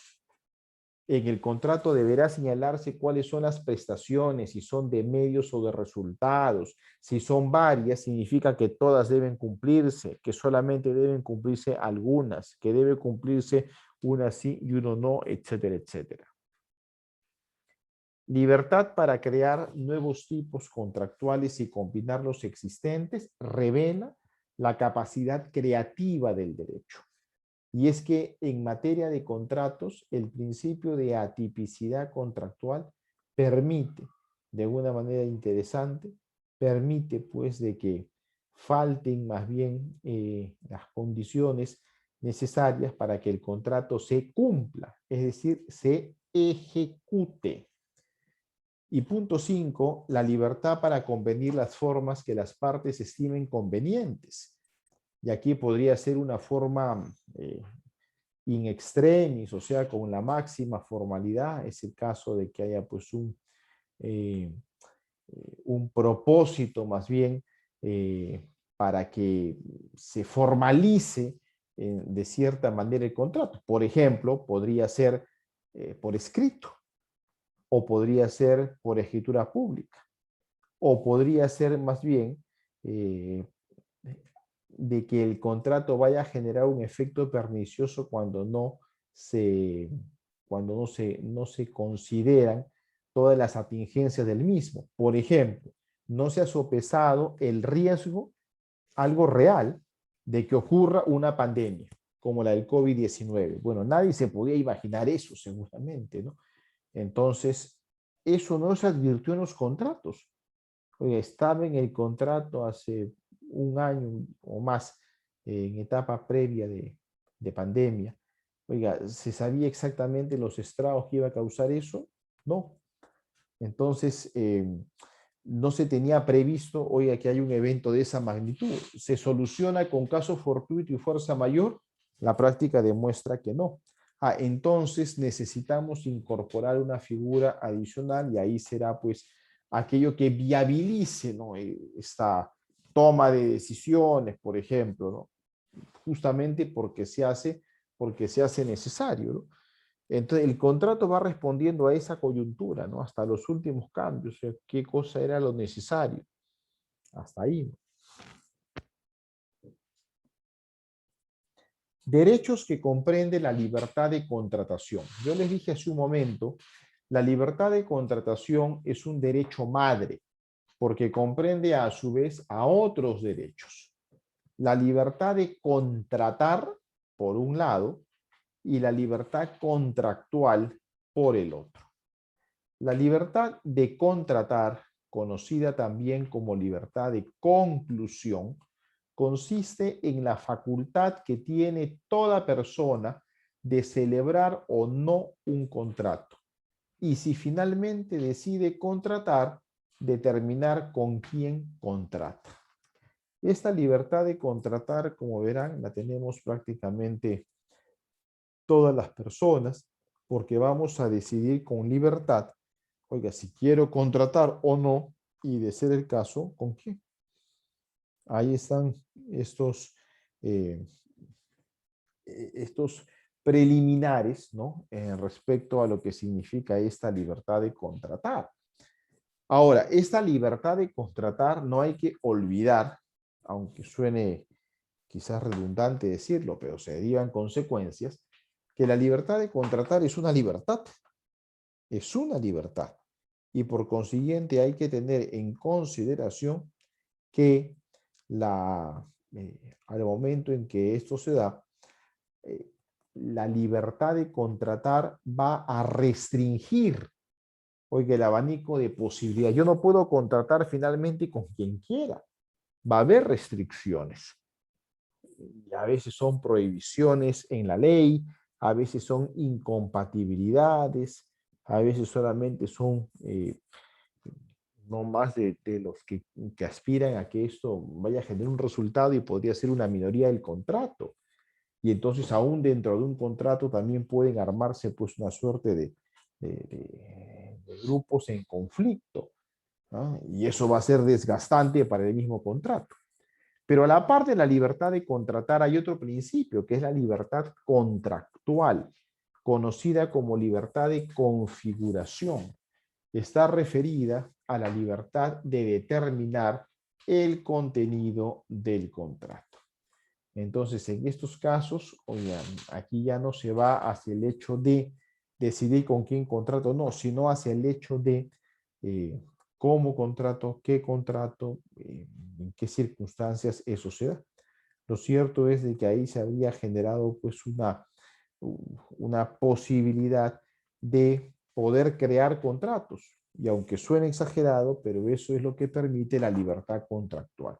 En el contrato deberá señalarse cuáles son las prestaciones, si son de medios o de resultados. Si son varias, significa que todas deben cumplirse, que solamente deben cumplirse algunas, que debe cumplirse una sí y uno no, etcétera, etcétera. Libertad para crear nuevos tipos contractuales y combinar los existentes revela la capacidad creativa del derecho. Y es que en materia de contratos, el principio de atipicidad contractual permite, de una manera interesante, permite pues de que falten más bien las condiciones necesarias para que el contrato se cumpla, es decir, se ejecute. Y punto 5, la libertad para convenir las formas que las partes estimen convenientes. Y aquí podría ser una forma in extremis, o sea, con la máxima formalidad, es el caso de que haya pues un propósito más bien para que se formalice de cierta manera el contrato. Por ejemplo, podría ser por escrito, o podría ser por escritura pública, o podría ser más bien de que el contrato vaya a generar un efecto pernicioso cuando no se consideran todas las atingencias del mismo. Por ejemplo, no se ha sopesado el riesgo, algo real, de que ocurra una pandemia como la del COVID-19. Bueno, nadie se podía imaginar eso seguramente, ¿no? Entonces, eso no se advirtió en los contratos. Oye, estaba en el contrato hace un año o más, en etapa previa de pandemia. Oiga, ¿se sabía exactamente los estragos que iba a causar eso? No. Entonces, no se tenía previsto, oiga, que hay un evento de esa magnitud. ¿Se soluciona con caso fortuito y fuerza mayor? La práctica demuestra que no. Entonces necesitamos incorporar una figura adicional y ahí será pues aquello que viabilice, ¿no? Esta toma de decisiones, por ejemplo, ¿no? Justamente porque se hace necesario, ¿no? Entonces, el contrato va respondiendo a esa coyuntura, ¿no? Hasta los últimos cambios, o sea, qué cosa era lo necesario. Hasta ahí, ¿no? Derechos que comprende la libertad de contratación. Yo les dije hace un momento, la libertad de contratación es un derecho madre, porque comprende a su vez a otros derechos. La libertad de contratar, por un lado, y la libertad contractual por el otro. La libertad de contratar, conocida también como libertad de conclusión, consiste en la facultad que tiene toda persona de celebrar o no un contrato. Y si finalmente decide contratar, determinar con quién contrata. Esta libertad de contratar, como verán, la tenemos prácticamente todas las personas, porque vamos a decidir con libertad, oiga, si quiero contratar o no, y de ser el caso, ¿con quién? Ahí están eh, estos preliminares, ¿no? Respecto a lo que significa esta libertad de contratar. Ahora, esta libertad de contratar no hay que olvidar, aunque suene quizás redundante decirlo, pero se derivan consecuencias, que la libertad de contratar es una libertad. Es una libertad. Y por consiguiente hay que tener en consideración que al momento en que esto se da, eh, la libertad de contratar va a restringir, oiga, el abanico de posibilidades. Yo no puedo contratar finalmente con quien quiera. Va a haber restricciones. Y a veces son prohibiciones en la ley, a veces son incompatibilidades, a veces solamente son no más de los que aspiran a que esto vaya a generar un resultado y podría ser una minoría del contrato. Y entonces aún dentro de un contrato también pueden armarse pues una suerte de grupos en conflicto, ¿no? Y eso va a ser desgastante para el mismo contrato. Pero a la par de la libertad de contratar hay otro principio, que es la libertad contractual, conocida como libertad de configuración. Está referida a la libertad de determinar el contenido del contrato. Entonces, en estos casos, oigan, aquí ya no se va hacia el hecho de decidir con quién contrato, no, sino hacia el hecho de eh, cómo contrato, qué contrato, en qué circunstancias eso se da. Lo cierto es de que ahí se habría generado pues una posibilidad de poder crear contratos. Y aunque suene exagerado, pero eso es lo que permite la libertad contractual,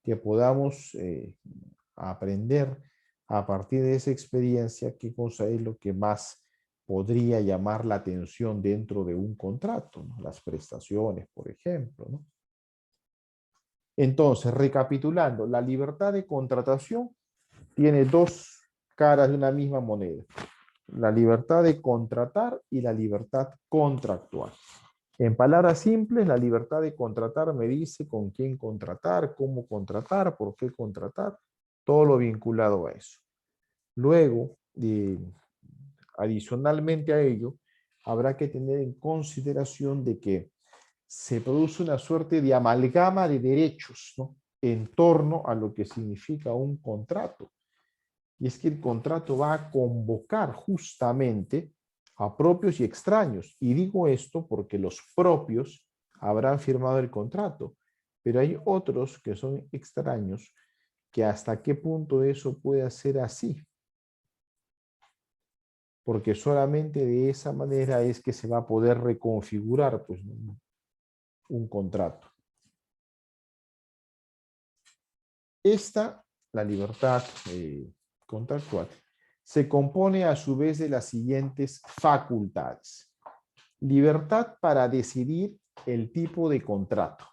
que podamos aprender a partir de esa experiencia qué cosa es lo que más podría llamar la atención dentro de un contrato, ¿no? Las prestaciones, por ejemplo, ¿no? Entonces, recapitulando, la libertad de contratación tiene dos caras de una misma moneda: la libertad de contratar y la libertad contractual. En palabras simples, la libertad de contratar me dice con quién contratar, cómo contratar, por qué contratar, todo lo vinculado a eso. Luego, adicionalmente a ello, habrá que tener en consideración de que se produce una suerte de amalgama de derechos, ¿no?, en torno a lo que significa un contrato. Y es que el contrato va a convocar justamente a propios y extraños. Y digo esto porque los propios habrán firmado el contrato, pero hay otros que son extraños, que hasta qué punto eso puede ser así. Porque solamente de esa manera es que se va a poder reconfigurar pues un contrato. La libertad contractual, se compone a su vez de las siguientes facultades: libertad para decidir el tipo de contrato,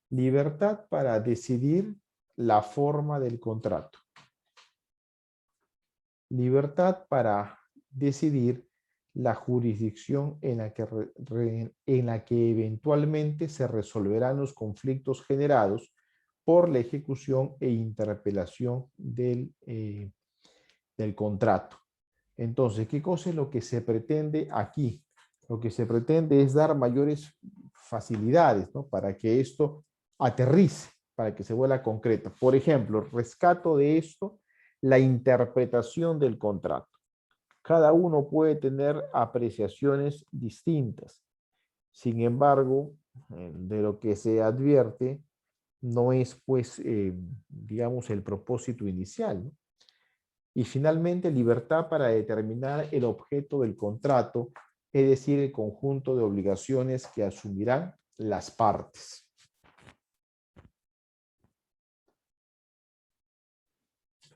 libertad para decidir la forma del contrato, libertad para decidir la jurisdicción en la que eventualmente se resolverán los conflictos generados por la ejecución e interpelación del contrato. Entonces, ¿qué cosa es lo que se pretende aquí? Lo que se pretende es dar mayores facilidades, ¿no?, para que esto aterrice, para que se vuelva concreto. Por ejemplo, rescato de esto la interpretación del contrato. Cada uno puede tener apreciaciones distintas. Sin embargo, de lo que se advierte no es, pues, digamos, el propósito inicial, ¿no? Y finalmente, libertad para determinar el objeto del contrato, es decir, el conjunto de obligaciones que asumirán las partes.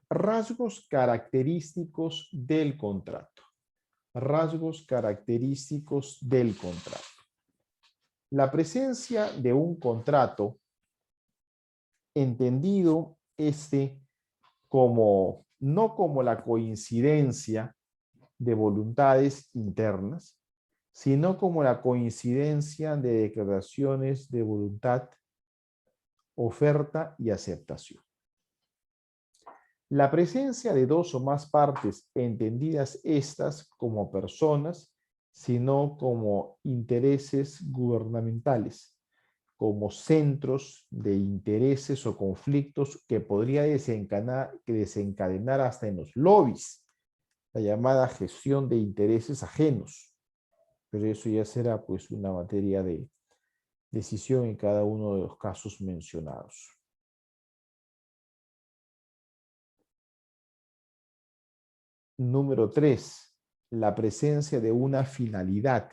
Rasgos característicos del contrato. Rasgos característicos del contrato. La presencia de un contrato, entendido como no como la coincidencia de voluntades internas, sino como la coincidencia de declaraciones de voluntad, oferta y aceptación. La presencia de dos o más partes, entendidas estas como personas, sino como intereses gubernamentales, como centros de intereses o conflictos que podría desencadenar hasta en los lobbies, la llamada gestión de intereses ajenos. Pero eso ya será pues una materia de decisión en cada uno de los casos mencionados. Número 3, la presencia de una finalidad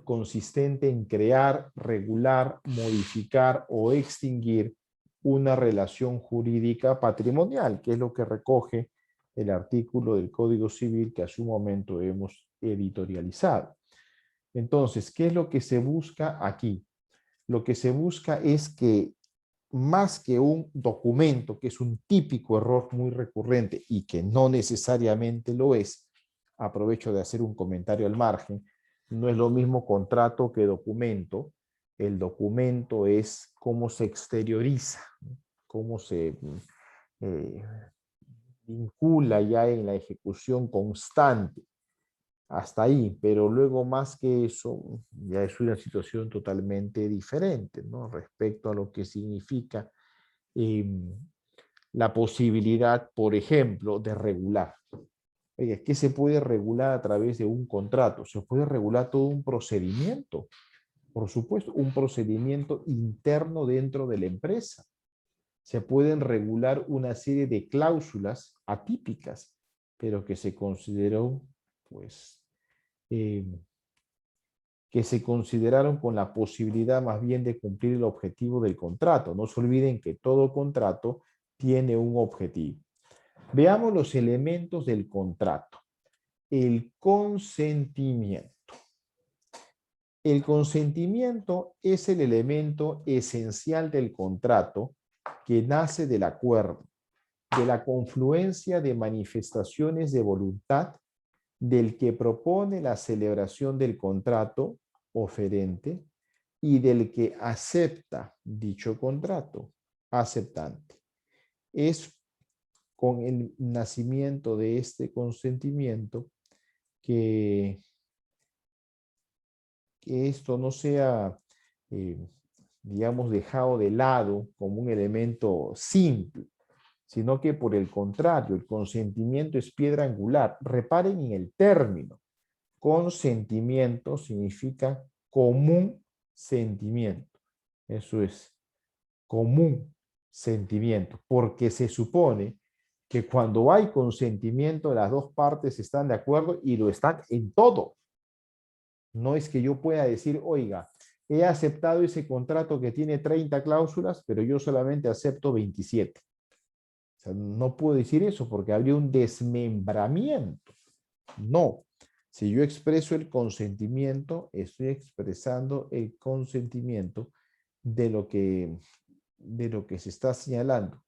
consistente en crear, regular, modificar o extinguir una relación jurídica patrimonial, que es lo que recoge el artículo del Código Civil que hace un momento hemos editorializado. Entonces, ¿qué es lo que se busca aquí? Lo que se busca es que más que un documento, que es un típico error muy recurrente y que no necesariamente lo es, aprovecho de hacer un comentario al margen, no es lo mismo contrato que documento. El documento es cómo se exterioriza, cómo se eh, vincula ya en la ejecución constante. Hasta ahí, pero luego más que eso, ya es una situación totalmente diferente, ¿no? Respecto a lo que significa la posibilidad, por ejemplo, de regular. Oye, ¿qué se puede regular a través de un contrato? Se puede regular todo un procedimiento, por supuesto, un procedimiento interno dentro de la empresa. Se pueden regular una serie de cláusulas atípicas, pero que se consideró, pues, eh, que se consideraron con la posibilidad más bien de cumplir el objetivo del contrato. No se olviden que todo contrato tiene un objetivo. Veamos los elementos del contrato. El consentimiento. El consentimiento es el elemento esencial del contrato que nace del acuerdo, de la confluencia de manifestaciones de voluntad del que propone la celebración del contrato oferente y del que acepta dicho contrato aceptante. Es con el nacimiento de este consentimiento que esto no sea, digamos, dejado de lado como un elemento simple, sino que por el contrario, el consentimiento es piedra angular. Reparen en el término. Consentimiento significa común sentimiento. Eso es, común sentimiento, porque se supone que cuando hay consentimiento, las dos partes están de acuerdo y lo están en todo. No es que yo pueda decir, oiga, he aceptado ese contrato que tiene 30 cláusulas, pero yo solamente acepto 27. O sea, no puedo decir eso porque habría un desmembramiento. No. Si yo expreso el consentimiento, estoy expresando el consentimiento de lo que se está señalando.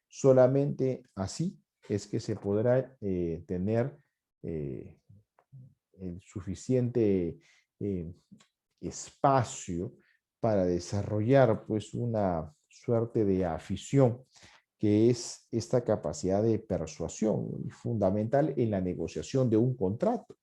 Solamente así es que se podrá tener el suficiente espacio para desarrollar pues una suerte de afición que es esta capacidad de persuasión fundamental en la negociación de un contrato.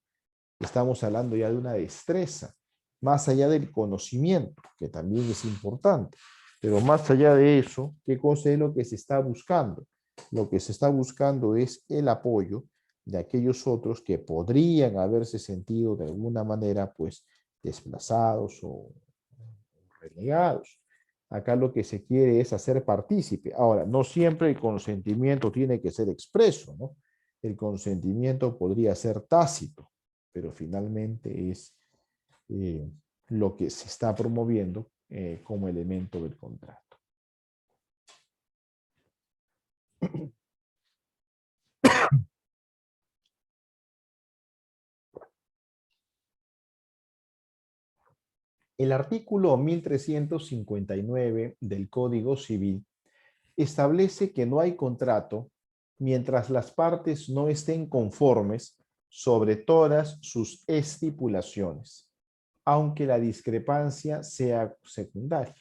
Estamos hablando ya de una destreza, más allá del conocimiento, que también es importante, pero más allá de eso, ¿qué cosa es lo que se está buscando? Lo que se está buscando es el apoyo de aquellos otros que podrían haberse sentido de alguna manera, pues, desplazados o relegados. Acá lo que se quiere es hacer partícipe. Ahora, no siempre el consentimiento tiene que ser expreso, ¿no? El consentimiento podría ser tácito, pero finalmente es lo que se está promoviendo como elemento del contrato. El artículo 1359 del Código Civil establece que no hay contrato mientras las partes no estén conformes sobre todas sus estipulaciones, aunque la discrepancia sea secundaria.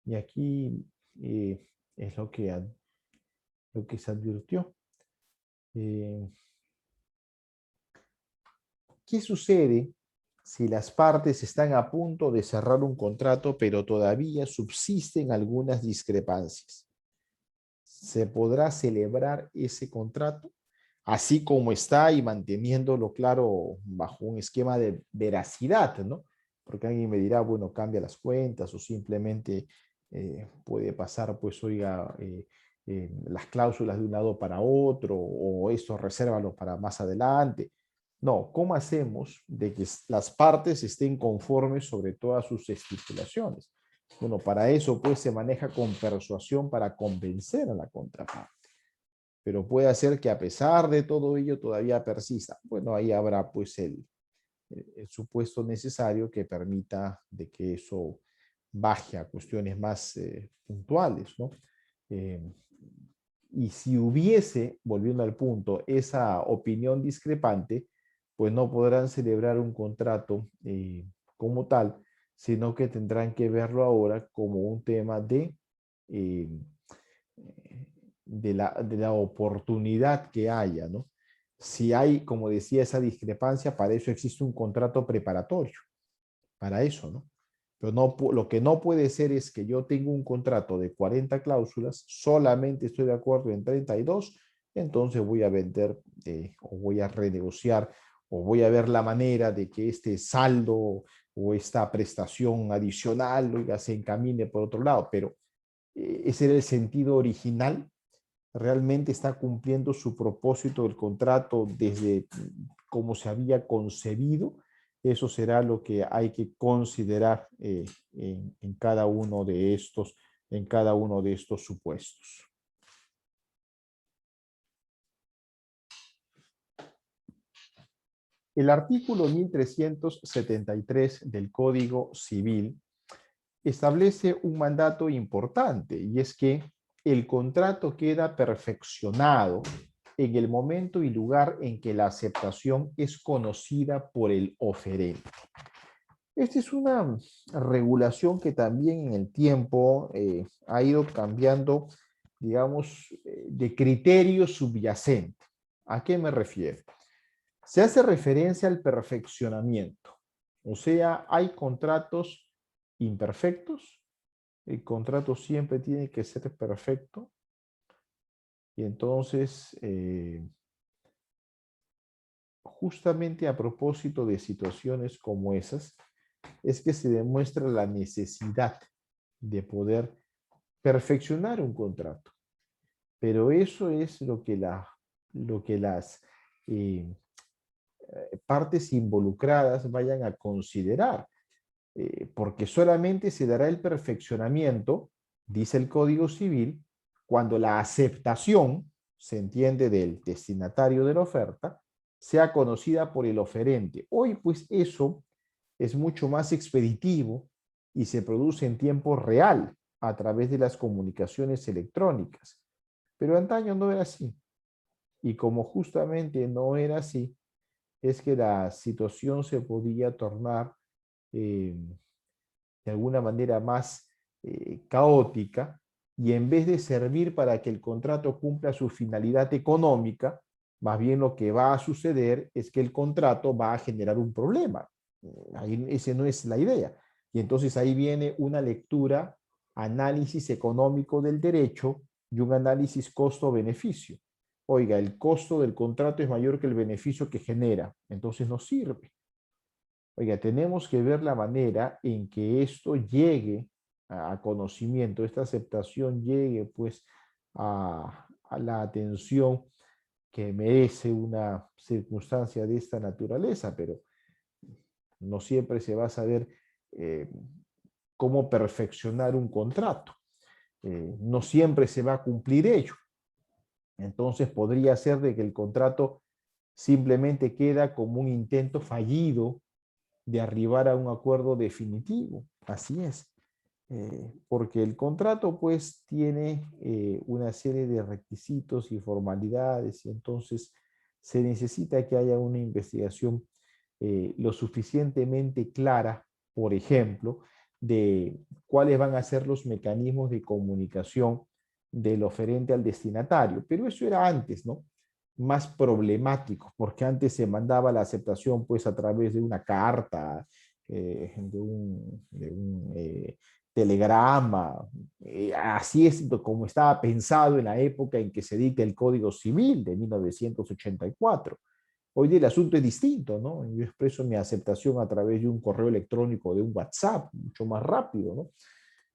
Y aquí es lo que se advirtió. ¿Qué sucede si las partes están a punto de cerrar un contrato, pero todavía subsisten algunas discrepancias? ¿Se podrá celebrar ese contrato? así como está y manteniéndolo claro bajo un esquema de veracidad, ¿no? Porque alguien me dirá, bueno, cambia las cuentas o simplemente puede pasar, pues, oiga, las cláusulas de un lado para otro o esto resérvalo para más adelante. No, ¿cómo hacemos de que las partes estén conformes sobre todas sus estipulaciones? Bueno, para eso pues se maneja con persuasión para convencer a la contraparte. Pero puede ser que a pesar de todo ello todavía persista. Bueno, ahí habrá pues el supuesto necesario que permita de que eso baje a cuestiones más puntuales, ¿no? Eh, y si hubiese, volviendo al punto, esa opinión discrepante, pues no podrán celebrar un contrato como tal, sino que tendrán que verlo ahora como un tema eh, de la oportunidad que haya, ¿no? Si hay, como decía, esa discrepancia, para eso existe un contrato preparatorio, para eso, ¿no? Pero no, lo que no puede ser es que yo tengo un contrato de 40 cláusulas, solamente estoy de acuerdo en 32, entonces voy a vender o voy a renegociar o voy a ver la manera de que este saldo o esta prestación adicional oiga, se encamine por otro lado, pero ese era el sentido original. Realmente está cumpliendo su propósito del contrato desde como se había concebido. Eso será lo que hay que considerar en cada uno de estos supuestos. El artículo 1373 del Código Civil establece un mandato importante y es que el contrato queda perfeccionado en el momento y lugar en que la aceptación es conocida por el oferente. Esta es una regulación que también en el tiempo ha ido cambiando, digamos, de criterio subyacente. ¿A qué me refiero? Se hace referencia al perfeccionamiento, o sea, hay contratos imperfectos, el contrato siempre tiene que ser perfecto y entonces, justamente a propósito de situaciones como esas, es que se demuestra la necesidad de poder perfeccionar un contrato. Pero eso es lo que las eh, partes involucradas vayan a considerar, porque solamente se dará el perfeccionamiento, dice el Código Civil, cuando la aceptación, se entiende del destinatario de la oferta, sea conocida por el oferente. Hoy, pues eso es mucho más expeditivo y se produce en tiempo real a través de las comunicaciones electrónicas. Pero antaño no era así. Y como justamente no era así, es que la situación se podía tornar eh, de alguna manera más caótica y en vez de servir para que el contrato cumpla su finalidad económica, más bien lo que va a suceder es que el contrato va a generar un problema. Ahí, esa no es la idea. Y entonces ahí viene una lectura, análisis económico del derecho y un análisis costo-beneficio. Oiga, el costo del contrato es mayor que el beneficio que genera, entonces no sirve. Oiga, tenemos que ver la manera en que esto llegue a conocimiento, esta aceptación llegue pues a la atención que merece una circunstancia de esta naturaleza, pero no siempre se va a saber eh, cómo perfeccionar un contrato. No siempre se va a cumplir ello. Entonces podría ser de que el contrato simplemente queda como un intento fallido de arribar a un acuerdo definitivo. Así es. Porque el contrato pues tiene una serie de requisitos y formalidades y entonces se necesita que haya una investigación lo suficientemente clara, por ejemplo, de cuáles van a ser los mecanismos de comunicación del oferente al destinatario. Pero eso era antes, ¿no? Más problemático, porque antes se mandaba la aceptación pues a través de una carta, de un telegrama. Así es como estaba pensado en la época en que se dicta el Código Civil de 1984. Hoy día el asunto es distinto, ¿no? Yo expreso mi aceptación a través de un correo electrónico, de un WhatsApp, mucho más rápido, ¿no?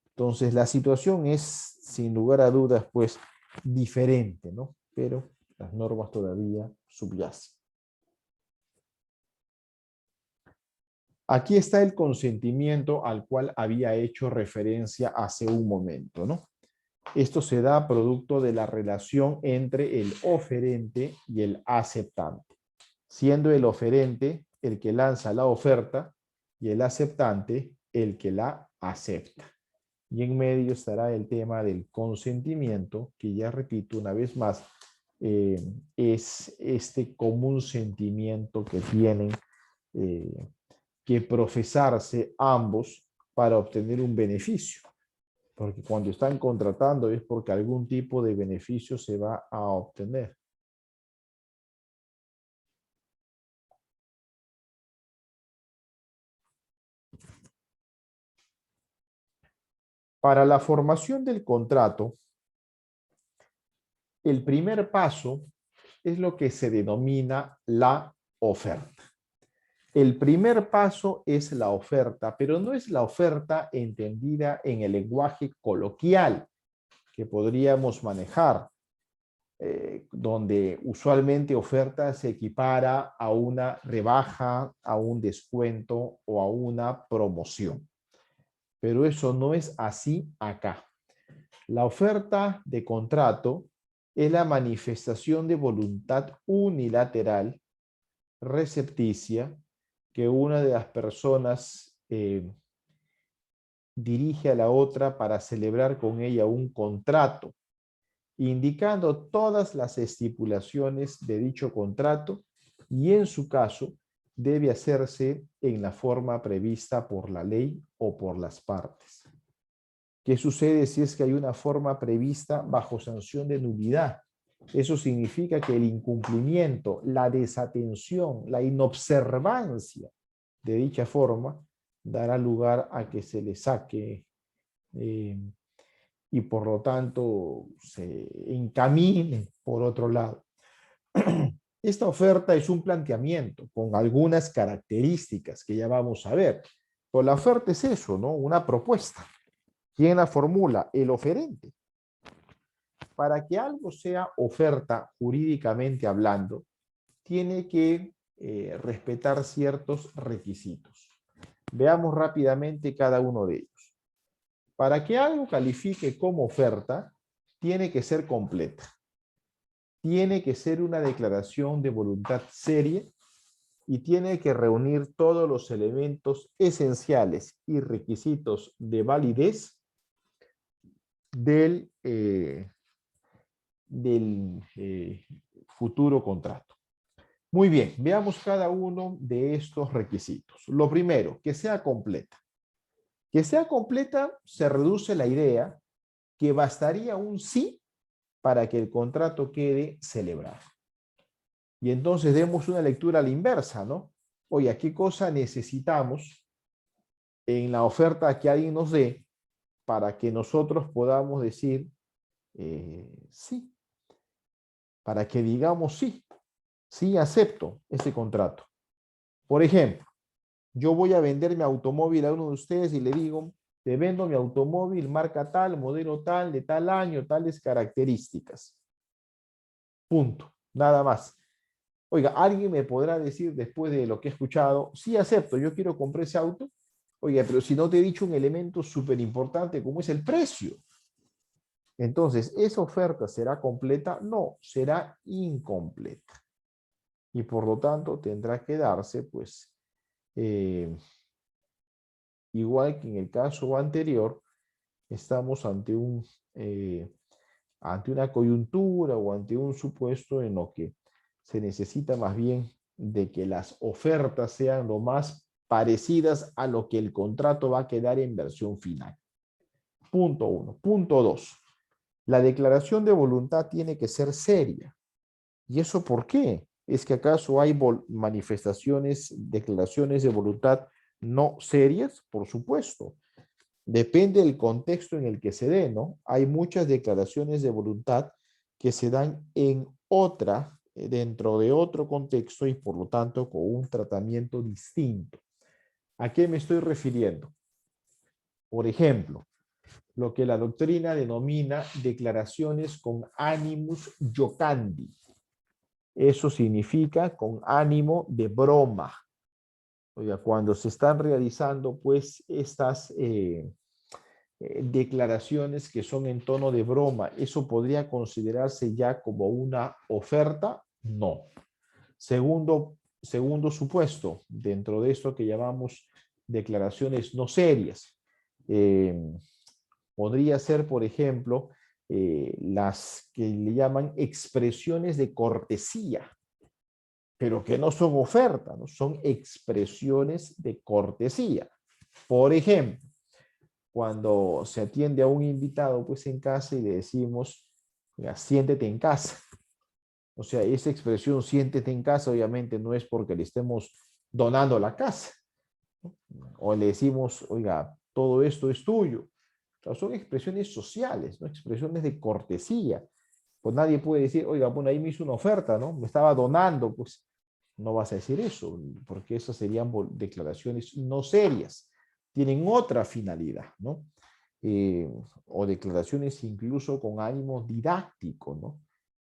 Entonces, la situación es, sin lugar a dudas, pues, diferente, ¿no? Pero las normas todavía subyacen. Aquí está el consentimiento al cual había hecho referencia hace un momento, ¿no? Esto se da producto de la relación entre el oferente y el aceptante, siendo el oferente el que lanza la oferta y el aceptante el que la acepta. Y en medio estará el tema del consentimiento, que ya repito una vez más, es este común sentimiento que tienen que profesarse ambos para obtener un beneficio. Porque cuando están contratando es porque algún tipo de beneficio se va a obtener. Para la formación del contrato, el primer paso es lo que se denomina la oferta. El primer paso es la oferta, pero no es la oferta entendida en el lenguaje coloquial que podríamos manejar, donde usualmente oferta se equipara a una rebaja, a un descuento o a una promoción. Pero eso no es así acá. La oferta de contrato es la manifestación de voluntad unilateral, recepticia, que una de las personas dirige a la otra para celebrar con ella un contrato, indicando todas las estipulaciones de dicho contrato y en su caso debe hacerse en la forma prevista por la ley o por las partes. ¿Qué sucede si es que hay una forma prevista bajo sanción de nulidad? Eso significa que el incumplimiento, la desatención, la inobservancia de dicha forma dará lugar a que se le saque y por lo tanto se encamine por otro lado. Esta oferta es un planteamiento con algunas características que ya vamos a ver. Pues la oferta es eso, ¿no? Una propuesta. ¿Quién la formula? El oferente. Para que algo sea oferta jurídicamente hablando, tiene que respetar ciertos requisitos. Veamos rápidamente cada uno de ellos. Para que algo califique como oferta, tiene que ser completa. Tiene que ser una declaración de voluntad seria y tiene que reunir todos los elementos esenciales y requisitos de validez del futuro contrato. Muy bien, veamos cada uno de estos requisitos. Lo primero, que sea completa. Que sea completa se reduce la idea que bastaría un sí para que el contrato quede celebrado. Y entonces demos una lectura a la inversa, ¿no? Oye, ¿qué cosa necesitamos en la oferta que alguien nos dé para que nosotros podamos decir sí? Para que digamos sí, sí acepto ese contrato. Por ejemplo, yo voy a vender mi automóvil a uno de ustedes y le digo, te vendo mi automóvil, marca tal, modelo tal, de tal año, tales características. Punto. Nada más. Oiga, ¿alguien me podrá decir después de lo que he escuchado, sí acepto, yo quiero comprar ese auto? Oiga, pero si no te he dicho un elemento súper importante como es el precio. Entonces, ¿esa oferta será completa? No, será incompleta. Y por lo tanto tendrá que darse, pues, igual que en el caso anterior, estamos ante ante una coyuntura o ante un supuesto en lo que se necesita más bien de que las ofertas sean lo más parecidas a lo que el contrato va a quedar en versión final. Punto 1. Punto 2. La declaración de voluntad tiene que ser seria. ¿Y eso por qué? ¿Es que acaso hay manifestaciones, declaraciones de voluntad no serias? Por supuesto. Depende del contexto en el que se dé, ¿no? Hay muchas declaraciones de voluntad que se dan en otra, dentro de otro contexto y por lo tanto con un tratamiento distinto. ¿A qué me estoy refiriendo? Por ejemplo, lo que la doctrina denomina declaraciones con animus jocandi. Eso significa con ánimo de broma. Oiga, cuando se están realizando pues estas declaraciones que son en tono de broma, ¿eso podría considerarse ya como una oferta? No. Segundo supuesto, dentro de esto que llamamos declaraciones no serias, eh, podría ser, por ejemplo, las que le llaman expresiones de cortesía, pero que no son oferta, ¿no? Son expresiones de cortesía. Por ejemplo, cuando se atiende a un invitado pues en casa y le decimos, siéntete en casa. O sea, esa expresión siéntete en casa obviamente no es porque le estemos donando la casa. O le decimos, oiga, todo esto es tuyo. O sea, son expresiones sociales, ¿no? Expresiones de cortesía. Pues nadie puede decir, oiga, bueno, ahí me hizo una oferta, ¿no? Me estaba donando, pues no vas a decir eso, porque esas serían declaraciones no serias. Tienen otra finalidad, ¿no? O declaraciones incluso con ánimo didáctico, ¿no?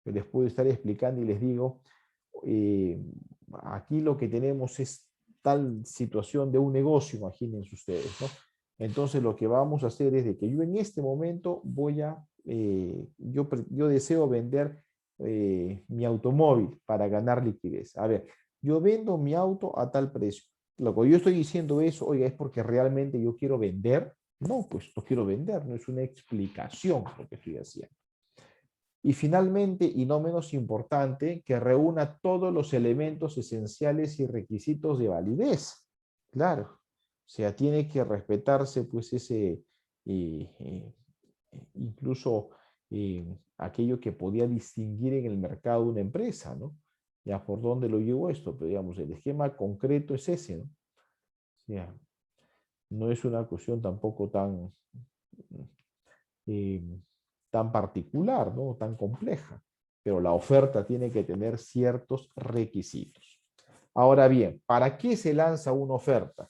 Que les puedo estar explicando y les digo, eh, aquí lo que tenemos es tal situación de un negocio, imagínense ustedes, ¿no? Entonces lo que vamos a hacer es de que yo en este momento voy a, yo deseo vender mi automóvil para ganar liquidez. A ver, yo vendo mi auto a tal precio. Lo que yo estoy diciendo eso, oiga, es porque realmente yo quiero vender. No, pues no quiero vender, no es una explicación lo que estoy haciendo. Y finalmente, y no menos importante, que reúna todos los elementos esenciales y requisitos de validez. Claro, o sea, tiene que respetarse pues ese, incluso aquello que podía distinguir en el mercado una empresa, ¿no? Ya por dónde lo llevo esto, pero digamos, el esquema concreto es ese, ¿no? O sea, no es una cuestión tampoco tan, eh, tan particular, ¿no? Tan compleja, pero la oferta tiene que tener ciertos requisitos. Ahora bien, ¿para qué se lanza una oferta?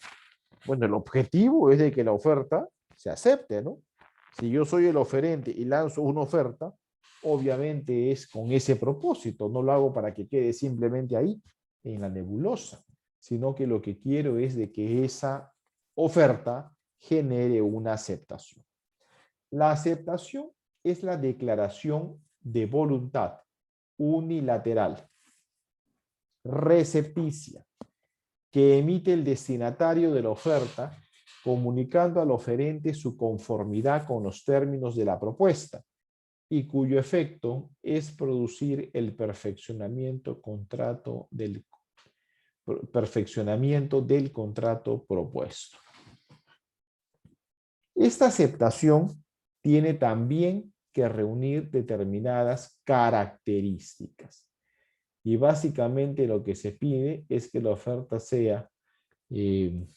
Bueno, el objetivo es de que la oferta se acepte, ¿no? Si yo soy el oferente y lanzo una oferta, obviamente es con ese propósito, no lo hago para que quede simplemente ahí en la nebulosa, sino que lo que quiero es de que esa oferta genere una aceptación. La aceptación es la declaración de voluntad unilateral, recepticia, que emite el destinatario de la oferta comunicando al oferente su conformidad con los términos de la propuesta y cuyo efecto es producir el perfeccionamiento del contrato propuesto. Esta aceptación tiene también que reunir determinadas características. Y básicamente lo que se pide es que la oferta sea en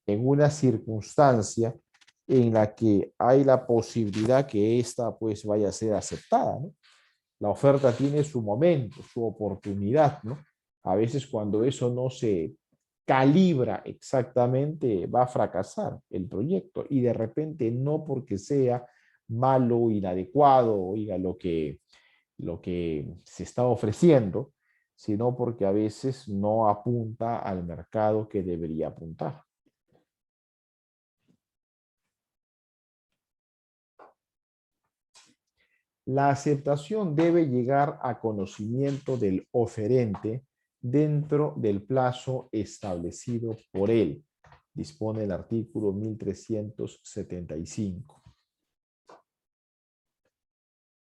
una circunstancia en la que hay la posibilidad que ésta pues vaya a ser aceptada, ¿no? La oferta tiene su momento, su oportunidad, ¿no? A veces cuando eso no se calibra exactamente, va a fracasar el proyecto y de repente no porque sea malo, inadecuado, oiga, lo que se está ofreciendo, sino porque a veces no apunta al mercado que debería apuntar. La aceptación debe llegar a conocimiento del oferente dentro del plazo establecido por él, dispone el artículo 1375.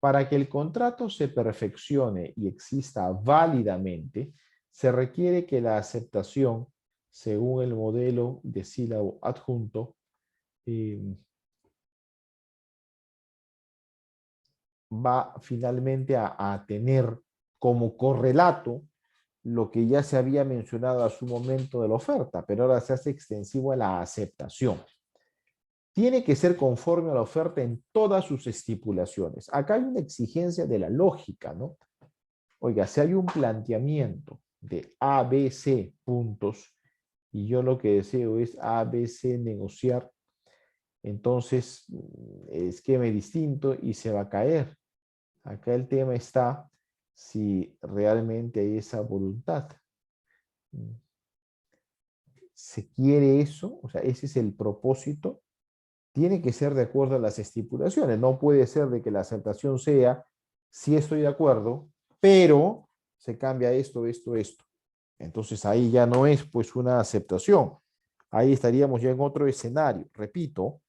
Para que el contrato se perfeccione y exista válidamente, se requiere que la aceptación, según el modelo de sílabo adjunto, va finalmente a tener como correlato lo que ya se había mencionado a su momento de la oferta, pero ahora se hace extensivo a la aceptación. tiene que ser conforme a la oferta en todas sus estipulaciones. Acá hay una exigencia de la lógica, ¿no? Oiga, si hay un planteamiento de A, B, C puntos y yo lo que deseo es A, B, C negociar, entonces esquema distinto y se va a caer. Acá el tema está si realmente hay esa voluntad. ¿Se quiere eso? O sea, ese es el propósito. Tiene que ser de acuerdo a las estipulaciones. No puede ser de que la aceptación sea, sí estoy de acuerdo, pero se cambia esto, esto, esto. Entonces ahí ya no es pues una aceptación. Ahí estaríamos ya en otro escenario. Repito,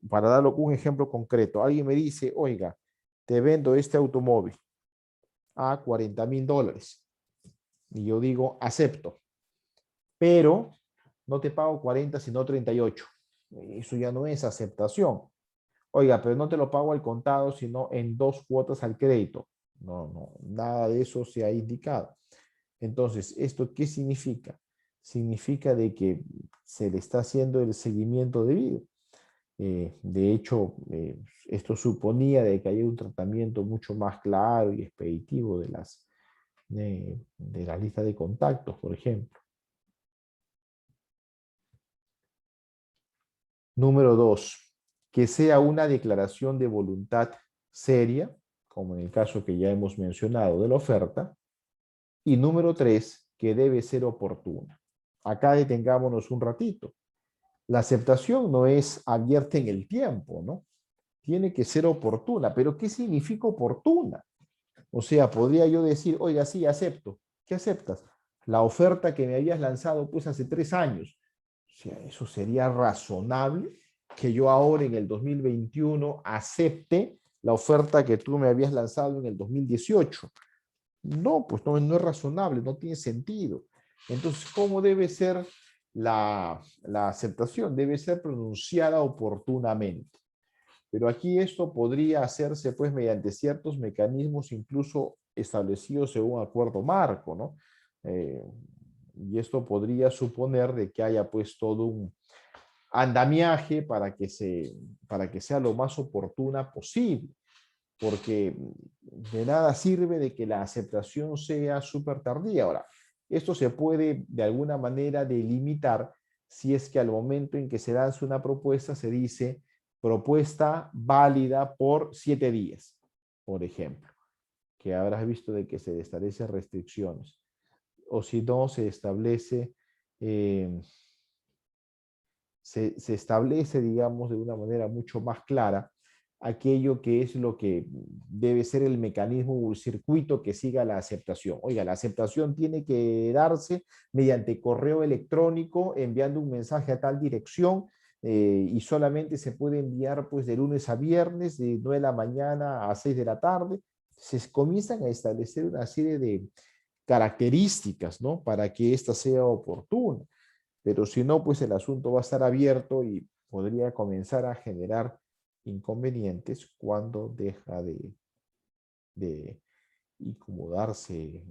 para dar un ejemplo concreto, alguien me dice, oiga, te vendo este automóvil a $40,000. Y yo digo, acepto, pero no te pago 40, sino 38. Eso ya no es aceptación. Oiga, pero no te lo pago al contado, sino en 2 cuotas al crédito. No, no, nada de eso se ha indicado. Entonces, ¿esto qué significa? Significa de que se le está haciendo el seguimiento debido. De hecho, esto suponía de que haya un tratamiento mucho más claro y expeditivo de la lista de contactos, por ejemplo. Número 2, que sea una declaración de voluntad seria, como en el caso que ya hemos mencionado de la oferta. Y número 3, que debe ser oportuna. Acá detengámonos un ratito. La aceptación no es abierta en el tiempo, ¿no? Tiene que ser oportuna. ¿Pero qué significa oportuna? O sea, podría yo decir, oiga, sí, acepto. ¿Qué aceptas? La oferta que me habías lanzado pues hace 3 años. O sea, ¿eso sería razonable que yo ahora en el 2021 acepte la oferta que tú me habías lanzado en el 2018? No, pues no, no es razonable, no tiene sentido. Entonces, ¿cómo debe ser la aceptación? Debe ser pronunciada oportunamente. Pero aquí esto podría hacerse pues mediante ciertos mecanismos incluso establecidos en un acuerdo marco, ¿no? Y esto podría suponer de que haya pues todo un andamiaje para que sea lo más oportuna posible, porque de nada sirve de que la aceptación sea súper tardía. Ahora, esto se puede de alguna manera delimitar si es que al momento en que se lanza una propuesta se dice propuesta válida por 7 días, por ejemplo, que habrás visto de que se establecen restricciones. O si no, eh, se establece, digamos, de una manera mucho más clara aquello que es lo que debe ser el mecanismo o el circuito que siga la aceptación. Oiga, la aceptación tiene que darse mediante correo electrónico, enviando un mensaje a tal dirección, y solamente se puede enviar pues de lunes a viernes, de 9 de la mañana a 6 de la tarde. Se comienzan a establecer una serie de características, ¿no? Para que ésta sea oportuna. Pero si no, pues el asunto va a estar abierto y podría comenzar a generar inconvenientes cuando deja de incomodarse,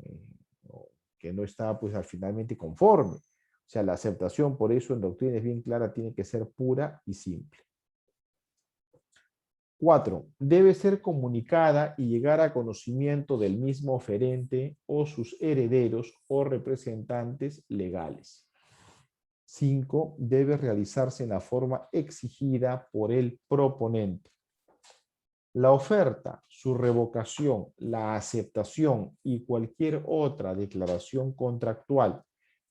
o que no está pues al finalmente conforme. O sea, la aceptación, por eso en doctrina es bien clara, tiene que ser pura y simple. 4. Debe ser comunicada y llegar a conocimiento del mismo oferente o sus herederos o representantes legales. 5. Debe realizarse en la forma exigida por el proponente. La oferta, su revocación, la aceptación y cualquier otra declaración contractual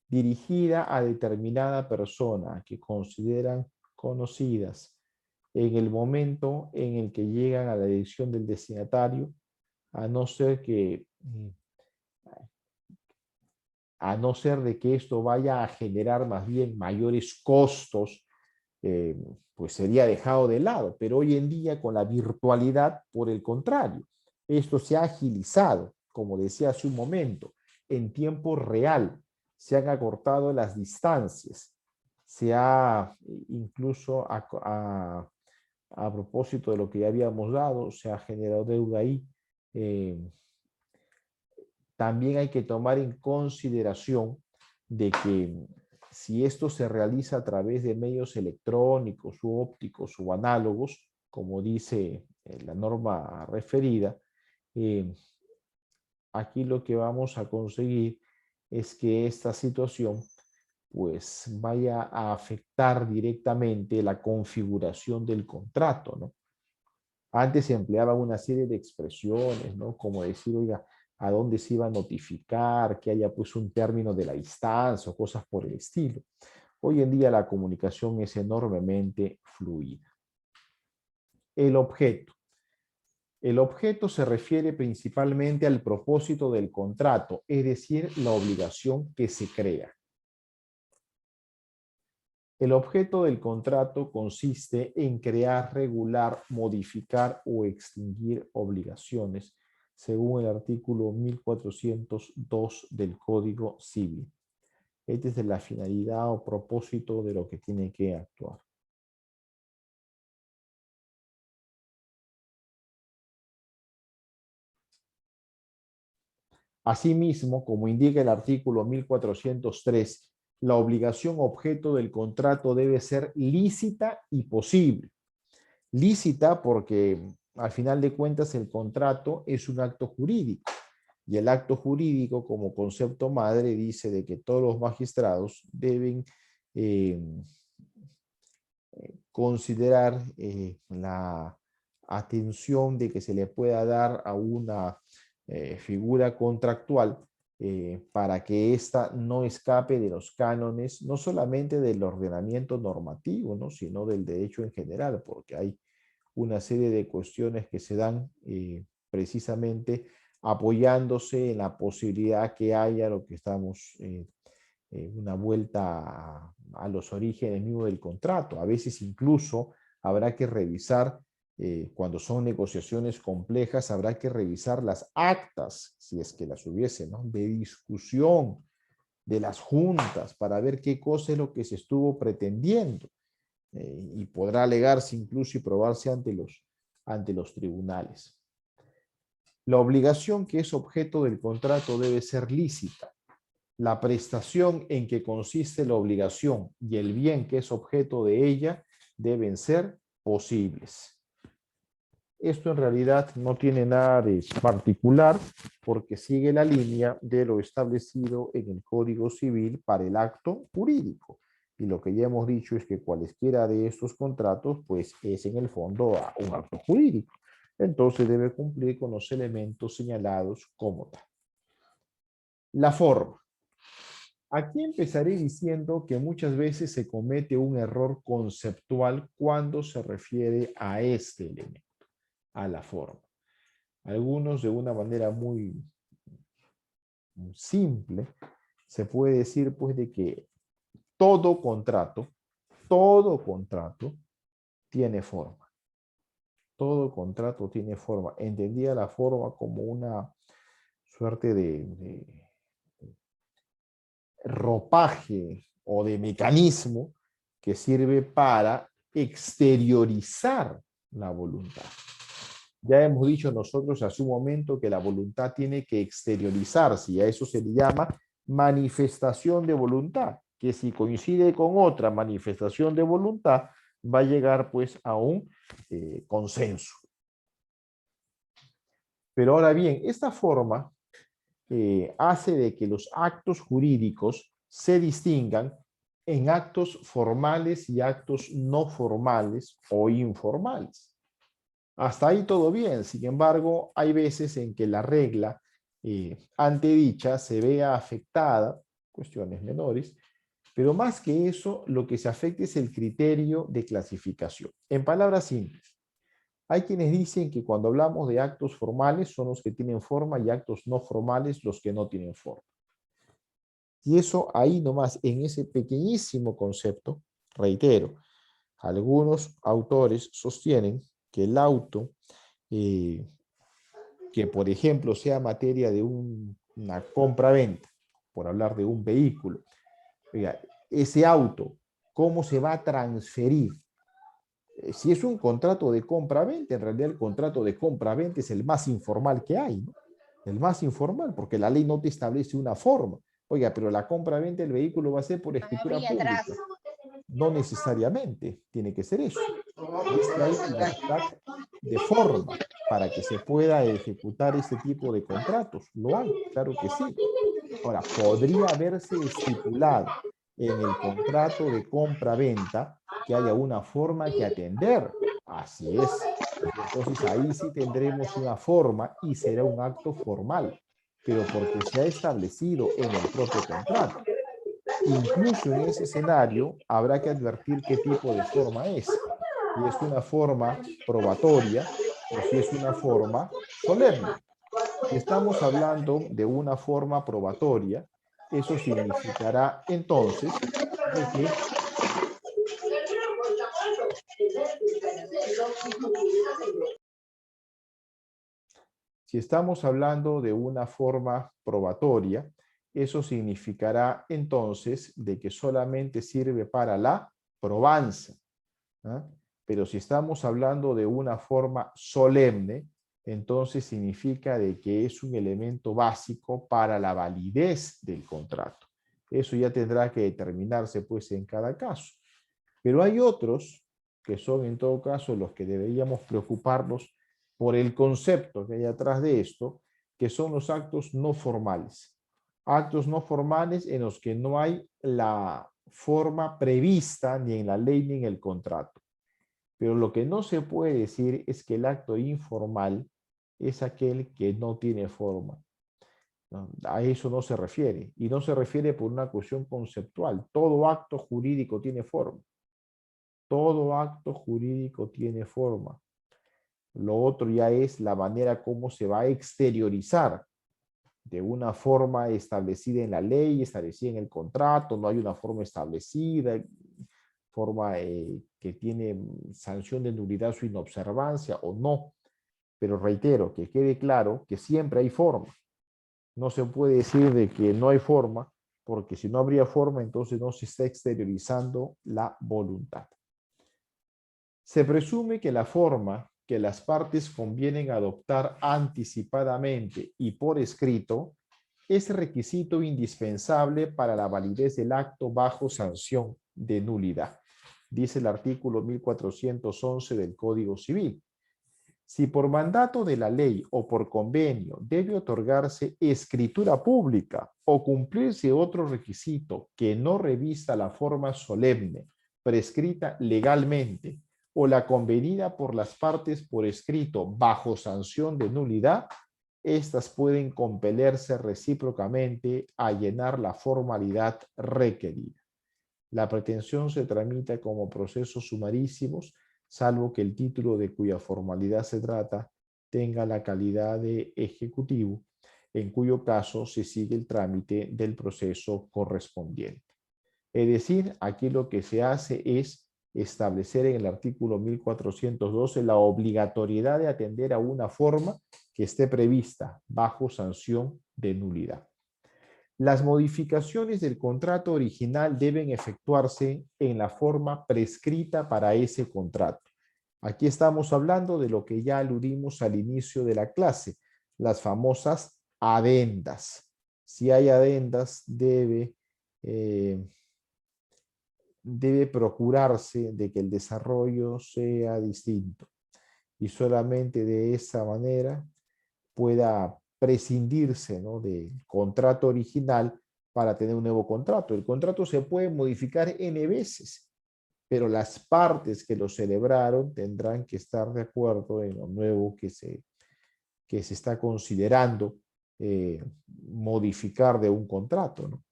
dirigida a determinada persona que consideran conocidas en el momento en el que llegan a la elección del destinatario, a no ser que a no ser de que esto vaya a generar más bien mayores costos, pues sería dejado de lado. Pero hoy en día con la virtualidad, por el contrario, esto se ha agilizado, como decía hace un momento, en tiempo real. Se han acortado las distancias. Se ha incluso a propósito de lo que ya habíamos dado, se ha generado deuda ahí. También hay que tomar en consideración de que si esto se realiza a través de medios electrónicos u ópticos o análogos, como dice la norma referida, eh, aquí lo que vamos a conseguir es que esta situación pues vaya a afectar directamente la configuración del contrato, ¿no? Antes se empleaba una serie de expresiones, ¿no? Como decir, oiga, a dónde se iba a notificar, que haya pues un término de la instancia o cosas por el estilo. Hoy en día la comunicación es enormemente fluida. El objeto. El objeto se refiere principalmente al propósito del contrato, es decir, la obligación que se crea. El objeto del contrato consiste en crear, regular, modificar o extinguir obligaciones, según el artículo 1402 del Código Civil. Esta es la finalidad o propósito de lo que tiene que actuar. Asimismo, como indica el artículo 1403, la obligación objeto del contrato debe ser lícita y posible. Lícita porque al final de cuentas el contrato es un acto jurídico y el acto jurídico como concepto madre dice de que todos los magistrados deben considerar la atención de que se le pueda dar a una figura contractual para que ésta no escape de los cánones, no solamente del ordenamiento normativo, ¿no? Sino del derecho en general, porque hay una serie de cuestiones que se dan precisamente apoyándose en la posibilidad que haya lo que estamos una vuelta a los orígenes mismos del contrato. A veces incluso habrá que revisar, cuando son negociaciones complejas, habrá que revisar las actas, si es que las hubiese, ¿no? De discusión de las juntas para ver qué cosa es lo que se estuvo pretendiendo. Y podrá alegarse incluso y probarse ante los tribunales. La obligación que es objeto del contrato debe ser lícita. La prestación en que consiste la obligación y el bien que es objeto de ella deben ser posibles. Esto en realidad no tiene nada de particular porque sigue la línea de lo establecido en el Código Civil para el acto jurídico. Y lo que ya hemos dicho es que cualesquiera de estos contratos pues es en el fondo un acto jurídico. Entonces debe cumplir con los elementos señalados como tal. La forma. Aquí empezaré diciendo que muchas veces se comete un error conceptual cuando se refiere a este elemento, a la forma. Algunos de una manera muy simple, se puede decir pues de que todo contrato tiene forma. Todo contrato tiene forma. Entendía la forma como una suerte de ropaje o de mecanismo que sirve para exteriorizar la voluntad. Ya hemos dicho nosotros hace un momento que la voluntad tiene que exteriorizarse y a eso se le llama manifestación de voluntad, que si coincide con otra manifestación de voluntad va a llegar pues a un consenso. Pero ahora bien, esta forma hace de que los actos jurídicos se distingan en actos formales y actos no formales o informales. Hasta ahí todo bien, sin embargo, hay veces en que la regla antedicha se vea afectada, cuestiones menores, pero más que eso, lo que se afecta es el criterio de clasificación. En palabras simples, hay quienes dicen que cuando hablamos de actos formales son los que tienen forma y actos no formales los que no tienen forma. Y eso ahí nomás, en ese pequeñísimo concepto, reitero, algunos autores sostienen que el auto, que por ejemplo sea materia de una compra-venta, por hablar de un vehículo, oiga, ese auto, ¿cómo se va a transferir? Si es un contrato de compra-venta, en realidad el contrato de compra-venta es el más informal que hay, ¿no? El más informal, porque la ley no te establece una forma. Oiga, pero la compra-venta del vehículo va a ser por escritura pública. No necesariamente tiene que ser eso. Es que hay libertad de forma para que se pueda ejecutar este tipo de contratos. Lo hay, claro que sí. Ahora, podría haberse estipulado en el contrato de compra-venta que haya una forma que atender. Así es. Entonces ahí sí tendremos una forma y será un acto formal, pero porque se ha establecido en el propio contrato. Incluso en ese escenario habrá que advertir qué tipo de forma es. Si es una forma probatoria o si es una forma solemne. Si estamos hablando de una forma probatoria, eso significará entonces de que si estamos hablando de una forma probatoria, eso significará entonces de que solamente sirve para la probanza. ¿Ah? Pero si estamos hablando de una forma solemne, entonces significa de que es un elemento básico para la validez del contrato. Eso ya tendrá que determinarse pues en cada caso. Pero hay otros que son en todo caso los que deberíamos preocuparnos por el concepto que hay atrás de esto, que son los actos no formales. Actos no formales en los que no hay la forma prevista ni en la ley ni en el contrato. Pero lo que no se puede decir es que el acto informal es aquel que no tiene forma. ¿No? A eso no se refiere. Y no se refiere por una cuestión conceptual. Todo acto jurídico tiene forma. Todo acto jurídico tiene forma. Lo otro ya es la manera como se va a exteriorizar de una forma establecida en la ley, establecida en el contrato. No hay una forma establecida, forma que tiene sanción de nulidad su inobservancia o no. Pero reitero, que quede claro que siempre hay forma. No se puede decir de que no hay forma, porque si no habría forma, entonces no se está exteriorizando la voluntad. Se presume que la forma que las partes convienen adoptar anticipadamente y por escrito es requisito indispensable para la validez del acto bajo sanción de nulidad, dice el artículo 1411 del Código Civil. Si por mandato de la ley o por convenio debe otorgarse escritura pública o cumplirse otro requisito que no revista la forma solemne prescrita legalmente o la convenida por las partes por escrito bajo sanción de nulidad, estas pueden compelerse recíprocamente a llenar la formalidad requerida. La pretensión se tramita como procesos sumarísimos, salvo que el título de cuya formalidad se trata tenga la calidad de ejecutivo, en cuyo caso se sigue el trámite del proceso correspondiente. Es decir, aquí lo que se hace es establecer en el artículo 1412 la obligatoriedad de atender a una forma que esté prevista bajo sanción de nulidad. Las modificaciones del contrato original deben efectuarse en la forma prescrita para ese contrato. Aquí estamos hablando de lo que ya aludimos al inicio de la clase, las famosas adendas. Si hay adendas, debe procurarse de que el desarrollo sea distinto y solamente de esa manera pueda prescindirse, ¿no?, del contrato original para tener un nuevo contrato. El contrato se puede modificar N veces, pero las partes que lo celebraron tendrán que estar de acuerdo en lo nuevo que se está considerando modificar de un contrato, ¿no?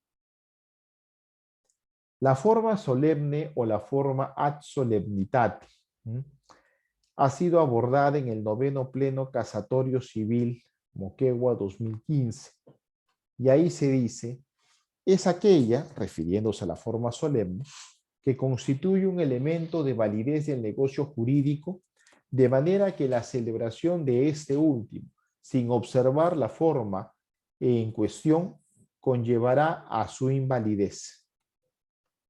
La forma solemne o la forma ad solemnitate ha sido abordada en el 9º Pleno Casatorio Civil Moquegua 2015. Y ahí se dice, es aquella, refiriéndose a la forma solemne, que constituye un elemento de validez del negocio jurídico, de manera que la celebración de este último, sin observar la forma en cuestión, conllevará a su invalidez,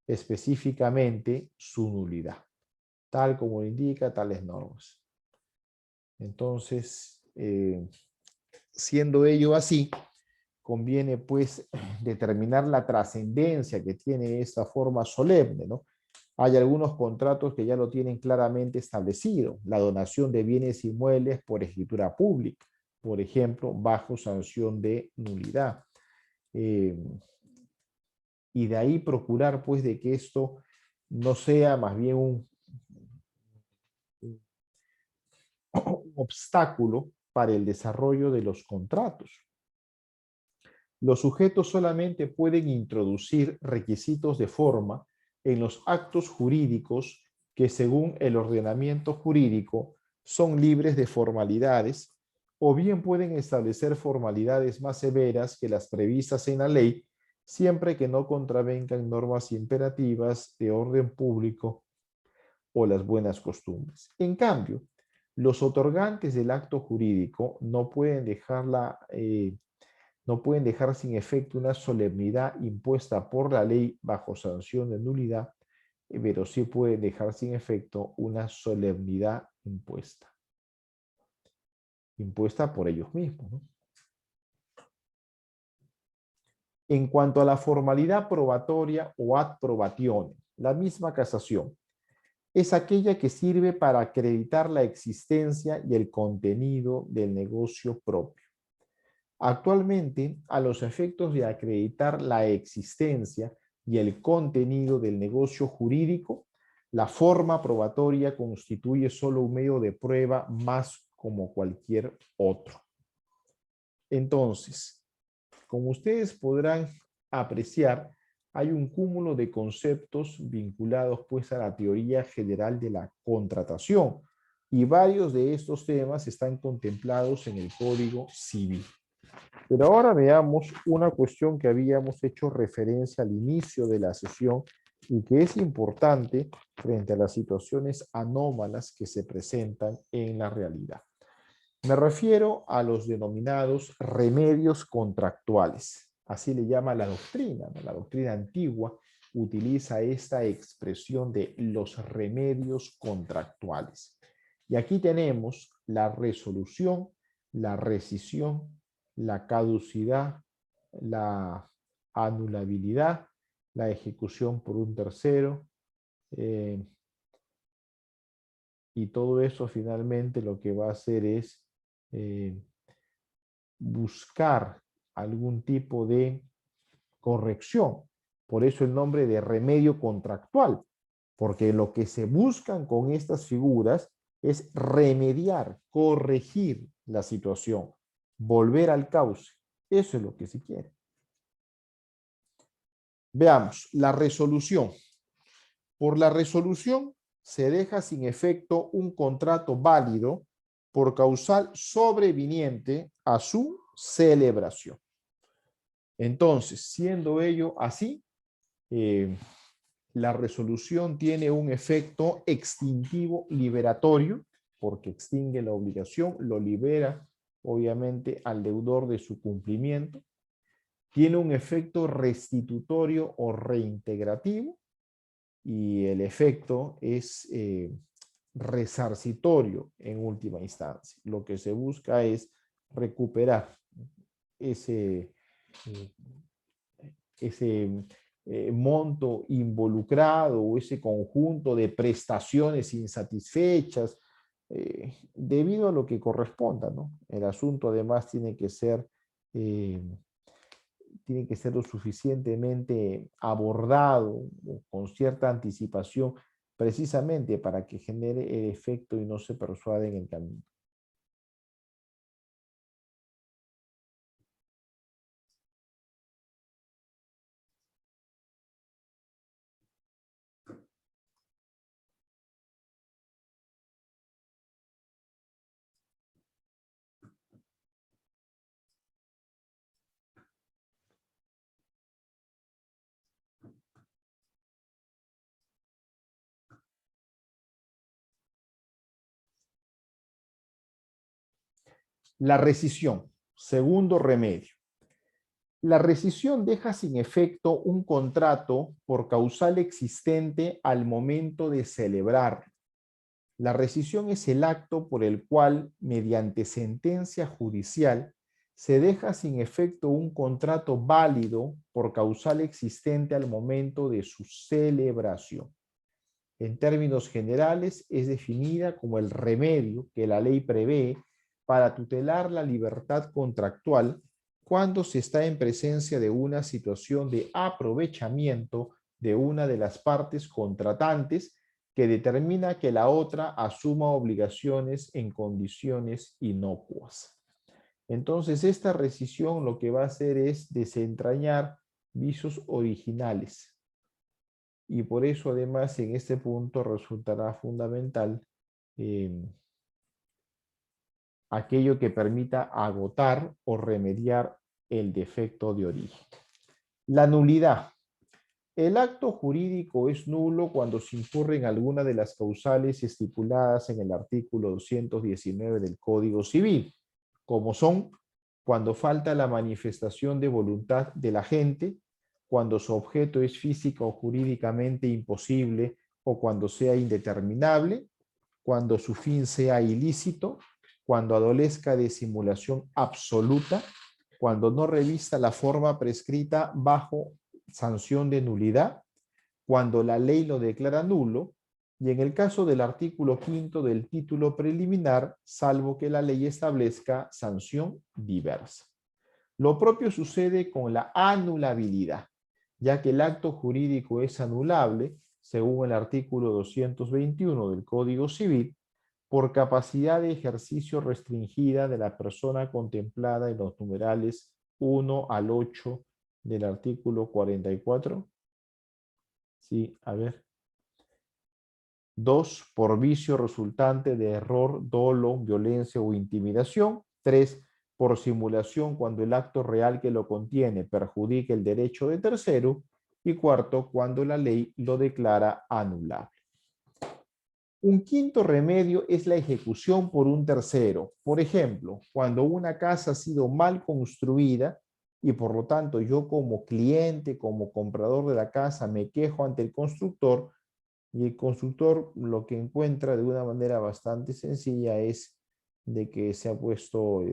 específicamente su nulidad, tal como indica tales normas. Entonces, siendo ello así, conviene pues determinar la trascendencia que tiene esta forma solemne, ¿no? Hay algunos contratos que ya lo tienen claramente establecido, la donación de bienes inmuebles por escritura pública, por ejemplo, bajo sanción de nulidad. Y de ahí procurar pues de que esto no sea más bien un obstáculo para el desarrollo de los contratos. Los sujetos solamente pueden introducir requisitos de forma en los actos jurídicos que, según el ordenamiento jurídico, son libres de formalidades, o bien pueden establecer formalidades más severas que las previstas en la ley, siempre que no contravengan normas imperativas de orden público o las buenas costumbres. En cambio, los otorgantes del acto jurídico no pueden dejar sin efecto una solemnidad impuesta por la ley bajo sanción de nulidad, pero sí pueden dejar sin efecto una solemnidad impuesta por ellos mismos, ¿no? En cuanto a la formalidad probatoria o ad probatione, la misma casación es aquella que sirve para acreditar la existencia y el contenido del negocio propio. Actualmente, a los efectos de acreditar la existencia y el contenido del negocio jurídico, la forma probatoria constituye solo un medio de prueba más como cualquier otro. Entonces, como ustedes podrán apreciar, hay un cúmulo de conceptos vinculados pues a la teoría general de la contratación, y varios de estos temas están contemplados en el Código Civil. Pero ahora veamos una cuestión que habíamos hecho referencia al inicio de la sesión y que es importante frente a las situaciones anómalas que se presentan en la realidad. Me refiero a los denominados remedios contractuales. Así le llama la doctrina, ¿no? La doctrina antigua utiliza esta expresión de los remedios contractuales. Y aquí tenemos la resolución, la rescisión, la caducidad, la anulabilidad, la ejecución por un tercero, y todo eso finalmente lo que va a hacer es buscar algún tipo de corrección. Por eso el nombre de remedio contractual, porque lo que se buscan con estas figuras es remediar, corregir la situación, volver al cauce. Eso es lo que se quiere. Veamos, la resolución. Por la resolución se deja sin efecto un contrato válido por causal sobreviniente a su celebración. Entonces, siendo ello así, la resolución tiene un efecto extintivo liberatorio, porque extingue la obligación, lo libera obviamente al deudor de su cumplimiento. Tiene un efecto restitutorio o reintegrativo, y el efecto es resarcitorio en última instancia. Lo que se busca es recuperar ese monto involucrado o ese conjunto de prestaciones insatisfechas, debido a lo que corresponda, ¿no? El asunto además tiene que ser lo suficientemente abordado con cierta anticipación, precisamente para que genere el efecto y no se persuade en el camino. La rescisión, segundo remedio. La rescisión deja sin efecto un contrato por causal existente al momento de celebrar. La rescisión es el acto por el cual, mediante sentencia judicial, se deja sin efecto un contrato válido por causal existente al momento de su celebración. En términos generales, es definida como el remedio que la ley prevé para tutelar la libertad contractual cuando se está en presencia de una situación de aprovechamiento de una de las partes contratantes que determina que la otra asuma obligaciones en condiciones inocuas. Entonces, esta rescisión lo que va a hacer es desentrañar vicios originales. Y por eso, además, en este punto resultará fundamental aquello que permita agotar o remediar el defecto de origen. La nulidad. El acto jurídico es nulo cuando se incurre en alguna de las causales estipuladas en el artículo 219 del Código Civil, como son cuando falta la manifestación de voluntad del agente, cuando su objeto es física o jurídicamente imposible o cuando sea indeterminable, cuando su fin sea ilícito, cuando adolezca de simulación absoluta, cuando no revista la forma prescrita bajo sanción de nulidad, cuando la ley lo declara nulo, y en el caso del artículo 5 del título preliminar, salvo que la ley establezca sanción diversa. Lo propio sucede con la anulabilidad, ya que el acto jurídico es anulable, según el artículo 221 del Código Civil, por capacidad de ejercicio restringida de la persona contemplada en los numerales 1 al 8 del artículo 44. Sí, a ver. 2, por vicio resultante de error, dolo, violencia o intimidación. 3, por simulación cuando el acto real que lo contiene perjudique el derecho de tercero. Y 4, cuando la ley lo declara anulable. Un quinto remedio es la ejecución por un tercero. Por ejemplo, cuando una casa ha sido mal construida y por lo tanto yo como cliente, como comprador de la casa, me quejo ante el constructor y el constructor lo que encuentra de una manera bastante sencilla es de que se ha puesto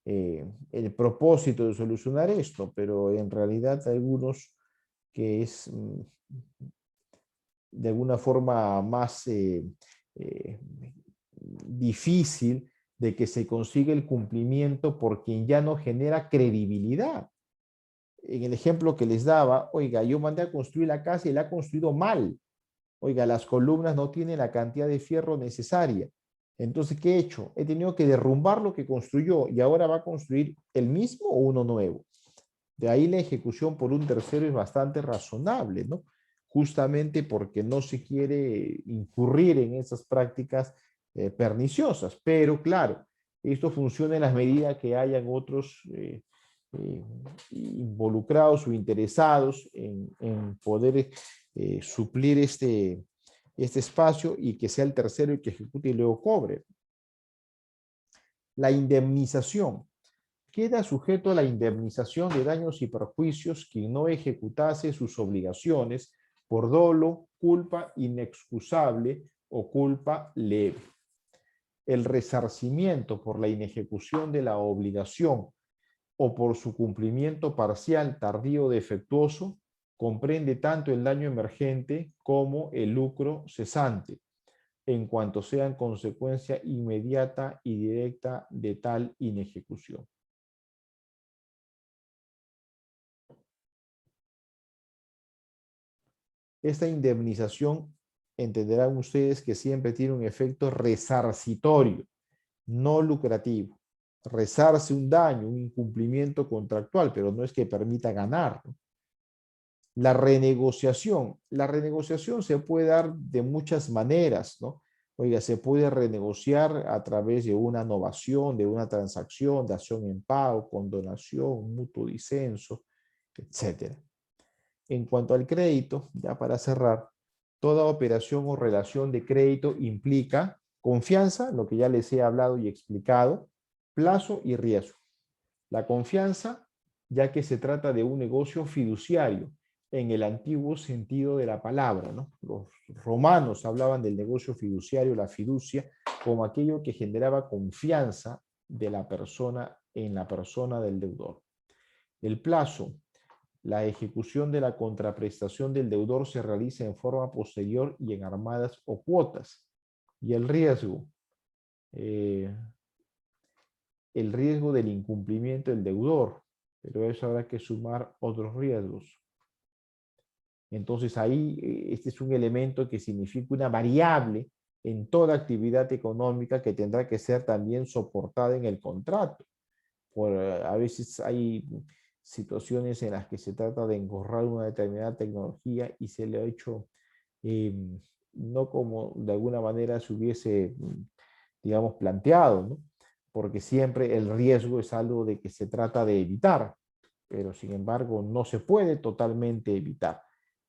el propósito de solucionar esto, pero en realidad algunos que es de alguna forma más difícil de que se consiga el cumplimiento por quien ya no genera credibilidad. En el ejemplo que les daba, oiga, yo mandé a construir la casa y la ha construido mal. Oiga, las columnas no tienen la cantidad de fierro necesaria. Entonces, ¿qué he hecho? He tenido que derrumbar lo que construyó y ahora va a construir el mismo o uno nuevo. De ahí la ejecución por un tercero es bastante razonable, ¿no? Justamente porque no se quiere incurrir en esas prácticas perniciosas. Pero claro, esto funciona en las medidas que hayan otros involucrados o interesados en poder suplir este espacio y que sea el tercero el que ejecute y luego cobre. La indemnización. Queda sujeto a la indemnización de daños y perjuicios quien no ejecutase sus obligaciones por dolo, culpa inexcusable o culpa leve. El resarcimiento por la inejecución de la obligación o por su cumplimiento parcial, tardío o defectuoso comprende tanto el daño emergente como el lucro cesante, en cuanto sean consecuencia inmediata y directa de tal inejecución. Esta indemnización, entenderán ustedes que siempre tiene un efecto resarcitorio, no lucrativo. Resarce un daño, un incumplimiento contractual, pero no es que permita ganar, ¿no? La renegociación. La renegociación se puede dar de muchas maneras, ¿no? Oiga, se puede renegociar a través de una novación, de una transacción, de acción en pago, condonación, mutuo disenso, etcétera. En cuanto al crédito, ya para cerrar, toda operación o relación de crédito implica confianza, lo que ya les he hablado y explicado, plazo y riesgo. La confianza, ya que se trata de un negocio fiduciario, en el antiguo sentido de la palabra, ¿no? Los romanos hablaban del negocio fiduciario, la fiducia, como aquello que generaba confianza de la persona en la persona del deudor. El plazo. La ejecución de la contraprestación del deudor se realiza en forma posterior y en armadas o cuotas. Y eh, el riesgo del incumplimiento del deudor, pero eso habrá que sumar otros riesgos. Entonces ahí este es un elemento que significa una variable en toda actividad económica que tendrá que ser también soportada en el contrato. A veces hay situaciones en las que se trata de engorrar una determinada tecnología y se le ha hecho no como de alguna manera se hubiese, digamos, planteado, ¿no? Porque siempre el riesgo es algo de que se trata de evitar, pero sin embargo no se puede totalmente evitar.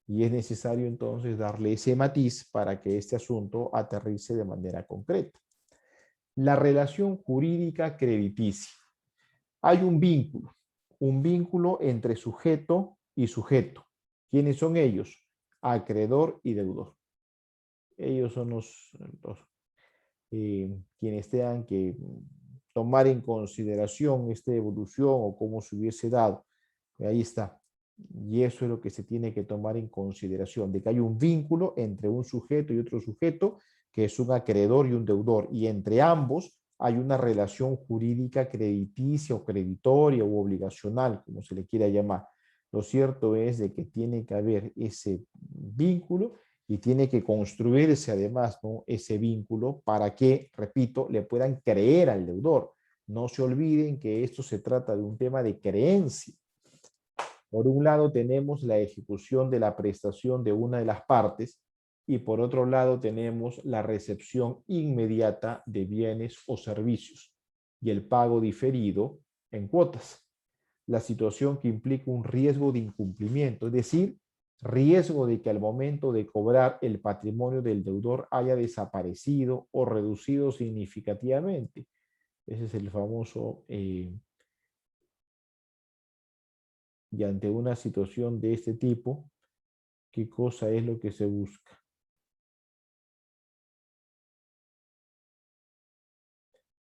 Y es necesario entonces darle ese matiz para que este asunto aterrice de manera concreta. La relación jurídica crediticia. Hay un vínculo entre sujeto y sujeto. ¿Quiénes son ellos? Acreedor y deudor. Ellos son quienes tengan que tomar en consideración esta evolución o cómo se hubiese dado. Ahí está. Y eso es lo que se tiene que tomar en consideración, de que hay un vínculo entre un sujeto y otro sujeto, que es un acreedor y un deudor, y entre ambos hay una relación jurídica crediticia o creditoria o obligacional, como se le quiera llamar. Lo cierto es de que tiene que haber ese vínculo y tiene que construirse además, ¿no?, ese vínculo para que, repito, le puedan creer al deudor. No se olviden que esto se trata de un tema de creencia. Por un lado tenemos la ejecución de la prestación de una de las partes y por otro lado tenemos la recepción inmediata de bienes o servicios y el pago diferido en cuotas. La situación que implica un riesgo de incumplimiento, es decir, riesgo de que al momento de cobrar el patrimonio del deudor haya desaparecido o reducido significativamente. Ese es el famoso y ante una situación de este tipo, ¿qué cosa es lo que se busca?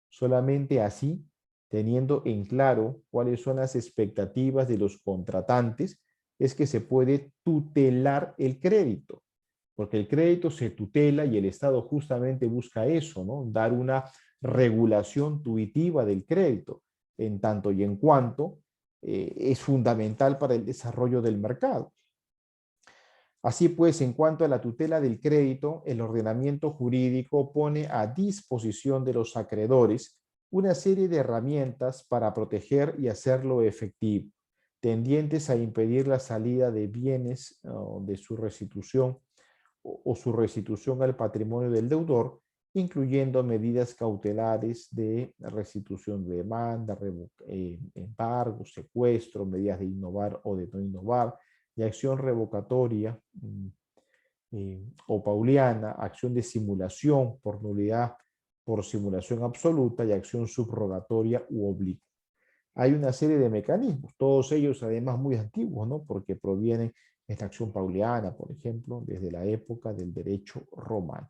Solamente así, teniendo en claro cuáles son las expectativas de los contratantes, es que se puede tutelar el crédito, porque el crédito se tutela y el Estado justamente busca eso, ¿no? Dar una regulación tuitiva del crédito, en tanto y en cuanto es fundamental para el desarrollo del mercado. Así pues, en cuanto a la tutela del crédito, el ordenamiento jurídico pone a disposición de los acreedores una serie de herramientas para proteger y hacerlo efectivo, tendientes a impedir la salida de bienes de su restitución o su restitución al patrimonio del deudor, incluyendo medidas cautelares de restitución de demanda, embargo, secuestro, medidas de innovar o de no innovar, y acción revocatoria o pauliana, acción de simulación por nulidad por simulación absoluta y acción subrogatoria u oblicua. Hay una serie de mecanismos, todos ellos además muy antiguos, ¿no? Porque provienen de esta acción pauliana, por ejemplo, desde la época del derecho romano.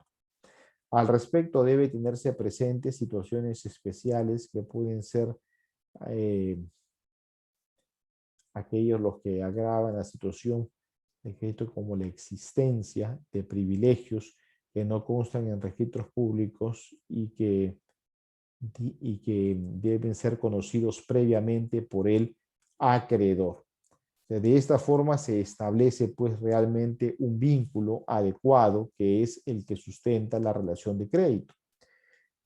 Al respecto, debe tenerse presentes situaciones especiales que pueden ser aquellos los que agravan la situación de crédito, como la existencia de privilegios que no constan en registros públicos y que deben ser conocidos previamente por el acreedor. De esta forma se establece pues realmente un vínculo adecuado que es el que sustenta la relación de crédito.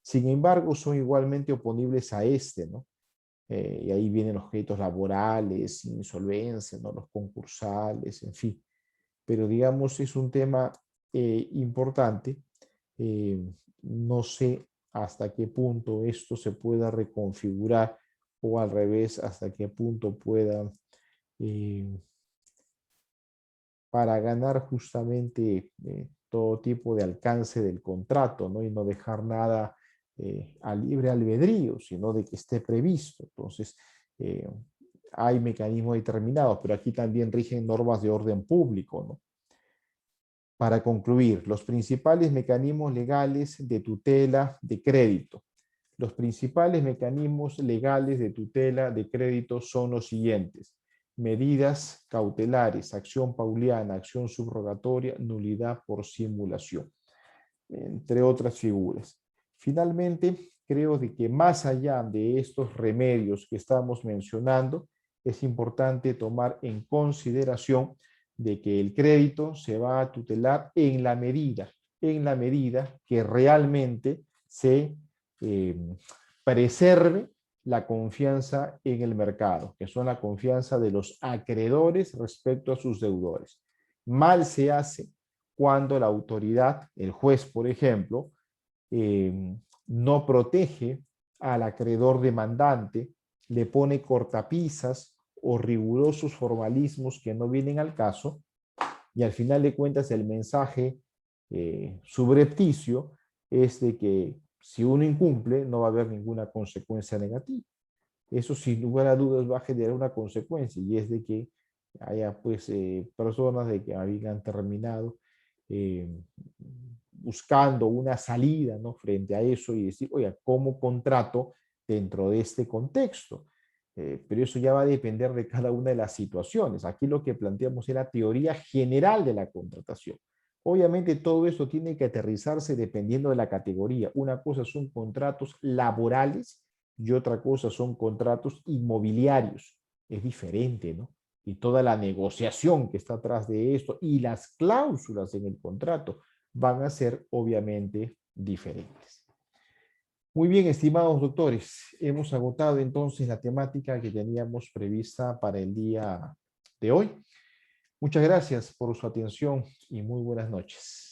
Sin embargo, son igualmente oponibles a este, ¿no? Y ahí vienen los créditos laborales, insolvencia, ¿no?, los concursales, en fin. Pero digamos, es un tema importante. No sé hasta qué punto esto se pueda reconfigurar o al revés, hasta qué punto pueda, para ganar justamente todo tipo de alcance del contrato, ¿no? Y no dejar nada a libre albedrío, sino de que esté previsto. Entonces, hay mecanismos determinados, pero aquí también rigen normas de orden público, ¿no? Para concluir, los principales mecanismos legales de tutela de crédito. Los principales mecanismos legales de tutela de crédito son los siguientes: medidas cautelares, acción pauliana, acción subrogatoria, nulidad por simulación, entre otras figuras. Finalmente, creo de que más allá de estos remedios que estamos mencionando, es importante tomar en consideración de que el crédito se va a tutelar en la medida que realmente se eh, preserve la confianza en el mercado, que son la confianza de los acreedores respecto a sus deudores. Mal se hace cuando la autoridad, el juez, por ejemplo, no protege al acreedor demandante, le pone cortapisas o rigurosos formalismos que no vienen al caso, y al final de cuentas el mensaje subrepticio es de que si uno incumple no va a haber ninguna consecuencia negativa. Eso sin lugar a dudas va a generar una consecuencia, y es de que haya pues personas de que habían terminado eh, buscando una salida, ¿no?, frente a eso, y decir, oye, ¿cómo contrato dentro de este contexto? Pero eso ya va a depender de cada una de las situaciones. Aquí lo que planteamos es la teoría general de la contratación. Obviamente todo esto tiene que aterrizarse dependiendo de la categoría. Una cosa son contratos laborales y otra cosa son contratos inmobiliarios. Es diferente, ¿no? Y toda la negociación que está atrás de esto y las cláusulas en el contrato van a ser obviamente diferentes. Muy bien, estimados doctores, hemos agotado entonces la temática que teníamos prevista para el día de hoy. Muchas gracias por su atención y muy buenas noches.